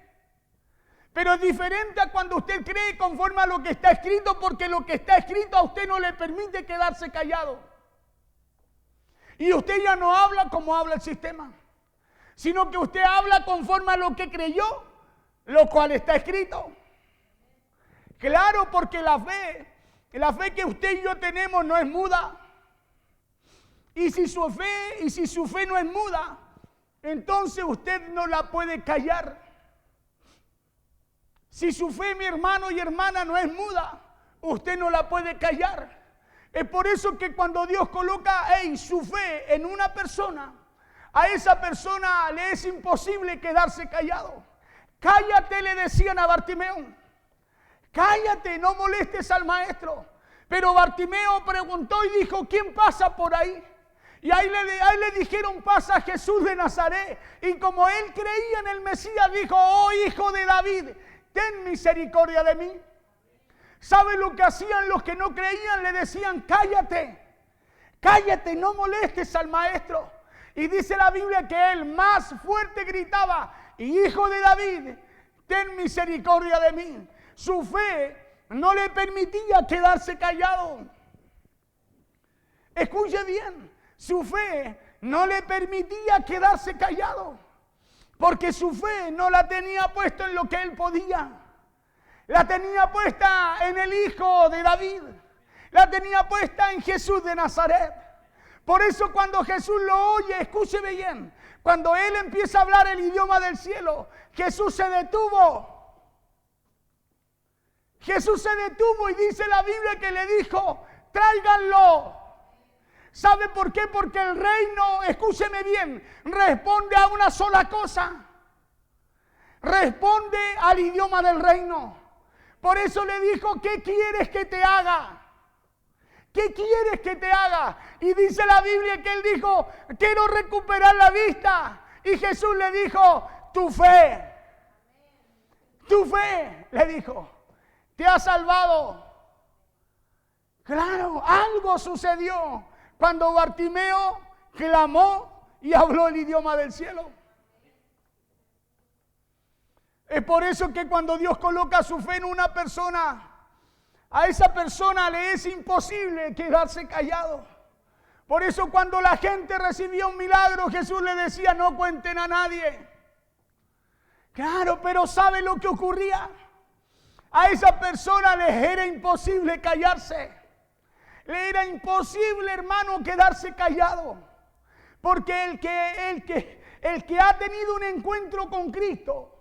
Pero es diferente a cuando usted cree conforme a lo que está escrito, porque lo que está escrito a usted no le permite quedarse callado. Y usted ya no habla como habla el sistema, sino que usted habla conforme a lo que creyó, lo cual está escrito. Claro, porque la fe que usted y yo tenemos no es muda. Y si su fe no es muda, entonces usted no la puede callar. Si su fe, mi hermano y hermana, no es muda, usted no la puede callar. Es por eso que cuando Dios coloca su fe en una persona, a esa persona le es imposible quedarse callado. Cállate, le decían a Bartimeo. Cállate, no molestes al maestro. Pero Bartimeo preguntó y dijo, ¿quién pasa por ahí? Y ahí le dijeron, pasa Jesús de Nazaret. Y como él creía en el Mesías, dijo, oh hijo de David, ten misericordia de mí. ¿Sabe lo que hacían los que no creían? Le decían, cállate, cállate, no molestes al maestro. Y dice la Biblia que él más fuerte gritaba, hijo de David, ten misericordia de mí. Su fe no le permitía quedarse callado. Escuche bien, su fe no le permitía quedarse callado, porque su fe no la tenía puesta en lo que él podía. La tenía puesta en el Hijo de David. La tenía puesta en Jesús de Nazaret. Por eso cuando Jesús lo oye, escúcheme bien, cuando él empieza a hablar el idioma del cielo, Jesús se detuvo. Jesús se detuvo y dice la Biblia que le dijo, tráiganlo. ¿Sabe por qué? Porque el reino, escúcheme bien, responde a una sola cosa. Responde al idioma del reino. Por eso le dijo, ¿qué quieres que te haga? ¿Qué quieres que te haga? Y dice la Biblia que él dijo, quiero recuperar la vista. Y Jesús le dijo, tu fe, le dijo, te ha salvado. Claro, algo sucedió cuando Bartimeo clamó y habló el idioma del cielo. Es por eso que cuando Dios coloca su fe en una persona, a esa persona le es imposible quedarse callado. Por eso cuando la gente recibía un milagro, Jesús le decía, no cuenten a nadie. Claro, pero ¿sabe lo que ocurría? A esa persona les era imposible callarse. Le era imposible, hermano, quedarse callado. Porque el que ha tenido un encuentro con Cristo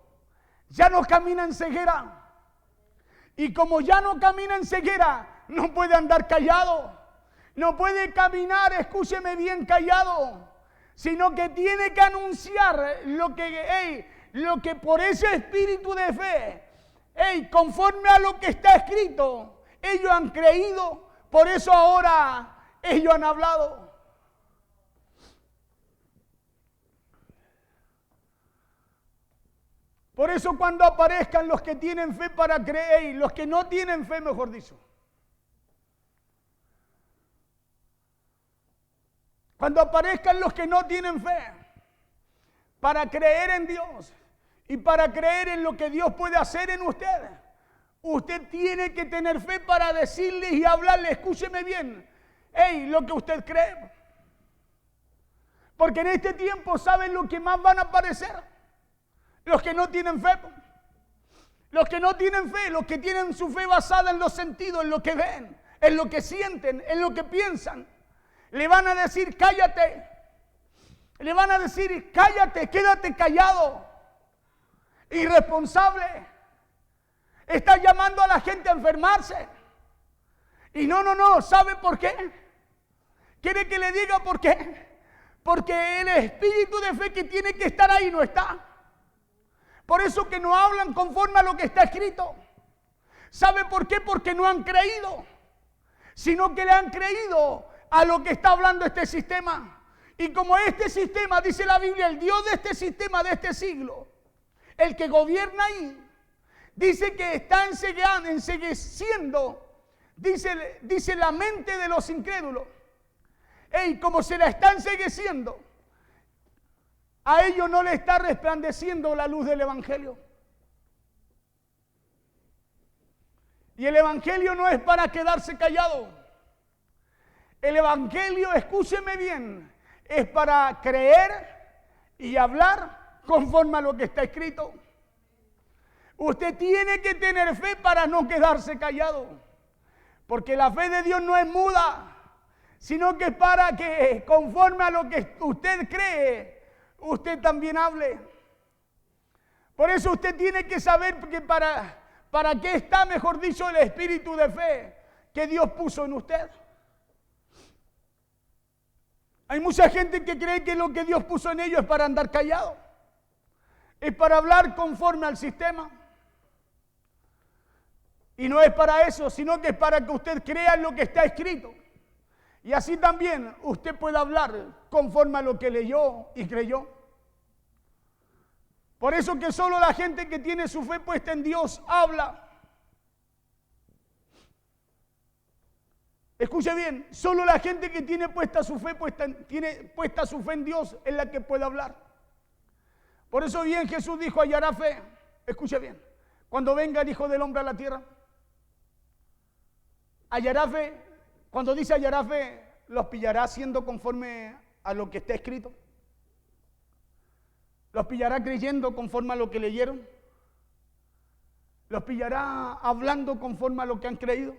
ya no camina en ceguera. Y como ya no camina en ceguera, no puede andar callado. No puede caminar, escúcheme bien, callado. Sino que tiene que anunciar lo que por ese espíritu de fe, conforme a lo que está escrito, ellos han creído. Por eso ahora ellos han hablado. Por eso cuando aparezcan los que tienen fe para creer, los que no tienen fe, mejor dicho. Cuando aparezcan los que no tienen fe para creer en Dios y para creer en lo que Dios puede hacer en usted, usted tiene que tener fe para decirles y hablarles, escúcheme bien, lo que usted cree. Porque en este tiempo, ¿saben lo que más van a aparecer? Los que no tienen fe. Los que no tienen fe, los que tienen su fe basada en los sentidos, en lo que ven, en lo que sienten, en lo que piensan. Le van a decir, cállate. Le van a decir, cállate, quédate callado. Irresponsable. Está llamando a la gente a enfermarse. Y no, ¿sabe por qué? ¿Quiere que le diga por qué? Porque el espíritu de fe que tiene que estar ahí no está. Por eso que no hablan conforme a lo que está escrito. ¿Sabe por qué? Porque no han creído. Sino que le han creído a lo que está hablando este sistema. Y como este sistema, dice la Biblia, el Dios de este sistema, de este siglo, el que gobierna ahí, dice que está encegueciendo, dice la mente de los incrédulos. Como se la está encegueciendo, a ellos no le está resplandeciendo la luz del Evangelio. Y el Evangelio no es para quedarse callado. El Evangelio, escúcheme bien, es para creer y hablar conforme a lo que está escrito. Usted tiene que tener fe para no quedarse callado. Porque la fe de Dios no es muda, sino que es para que conforme a lo que usted cree, usted también hable. Por eso usted tiene que saber que para qué está, mejor dicho, el espíritu de fe que Dios puso en usted. Hay mucha gente que cree que lo que Dios puso en ellos es para andar callado. Es para hablar conforme al sistema. Y no es para eso, sino que es para que usted crea en lo que está escrito. Y así también usted puede hablar conforme a lo que leyó y creyó. Por eso que solo la gente que tiene su fe puesta en Dios habla. Escuche bien, solo la gente que tiene puesta su fe en Dios es la que puede hablar. Por eso bien Jesús dijo, hallará fe. Escuche bien, cuando venga el Hijo del Hombre a la tierra, hallará fe. Cuando dice hallará fe, los pillará haciendo conforme a lo que está escrito. Los pillará creyendo conforme a lo que leyeron. Los pillará hablando conforme a lo que han creído.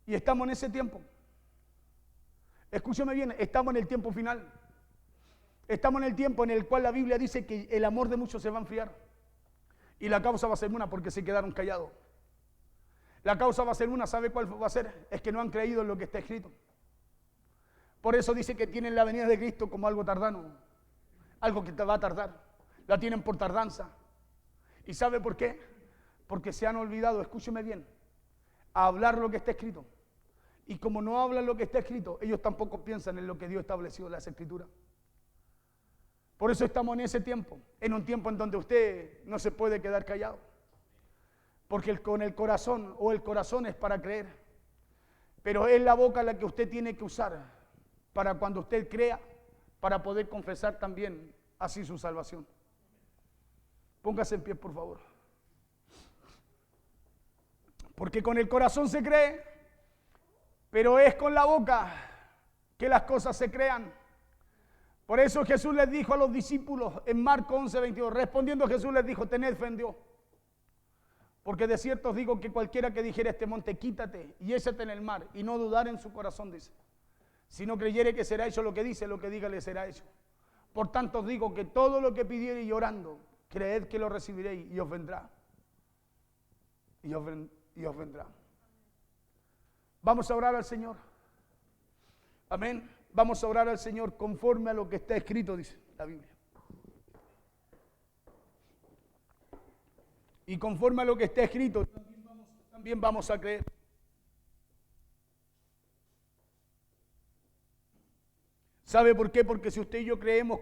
Y estamos en ese tiempo. Escúcheme bien, estamos en el tiempo final. Estamos en el tiempo en el cual la Biblia dice que el amor de muchos se va a enfriar. Y la causa va a ser una porque se quedaron callados. La causa va a ser una, ¿sabe cuál va a ser? Es que no han creído en lo que está escrito. Por eso dice que tienen la venida de Cristo como algo tardano, algo que te va a tardar. La tienen por tardanza. ¿Y sabe por qué? Porque se han olvidado, escúcheme bien, a hablar lo que está escrito. Y como no hablan lo que está escrito, ellos tampoco piensan en lo que Dios estableció en las Escrituras. Por eso estamos en ese tiempo, en un tiempo en donde usted no se puede quedar callado. Porque con el corazón, o el corazón es para creer, pero es la boca la que usted tiene que usar para cuando usted crea, para poder confesar también así su salvación. Póngase en pie, por favor. Porque con el corazón se cree, pero es con la boca que las cosas se crean. Por eso Jesús les dijo a los discípulos en Marcos 11:22, respondiendo Jesús les dijo, tened fe en Dios. Porque de cierto os digo que cualquiera que dijere a este monte, quítate y échate en el mar, y no dudar en su corazón, dice, si no creyere que será hecho lo que dice, lo que diga le será hecho. Por tanto os digo que todo lo que pidiereis orando, creed que lo recibiréis y os vendrá. Y os vendrá. Vamos a orar al Señor. Amén. Vamos a orar al Señor conforme a lo que está escrito, dice la Biblia. Y conforme a lo que está escrito, también vamos a creer. ¿Sabe por qué? Porque si usted y yo creemos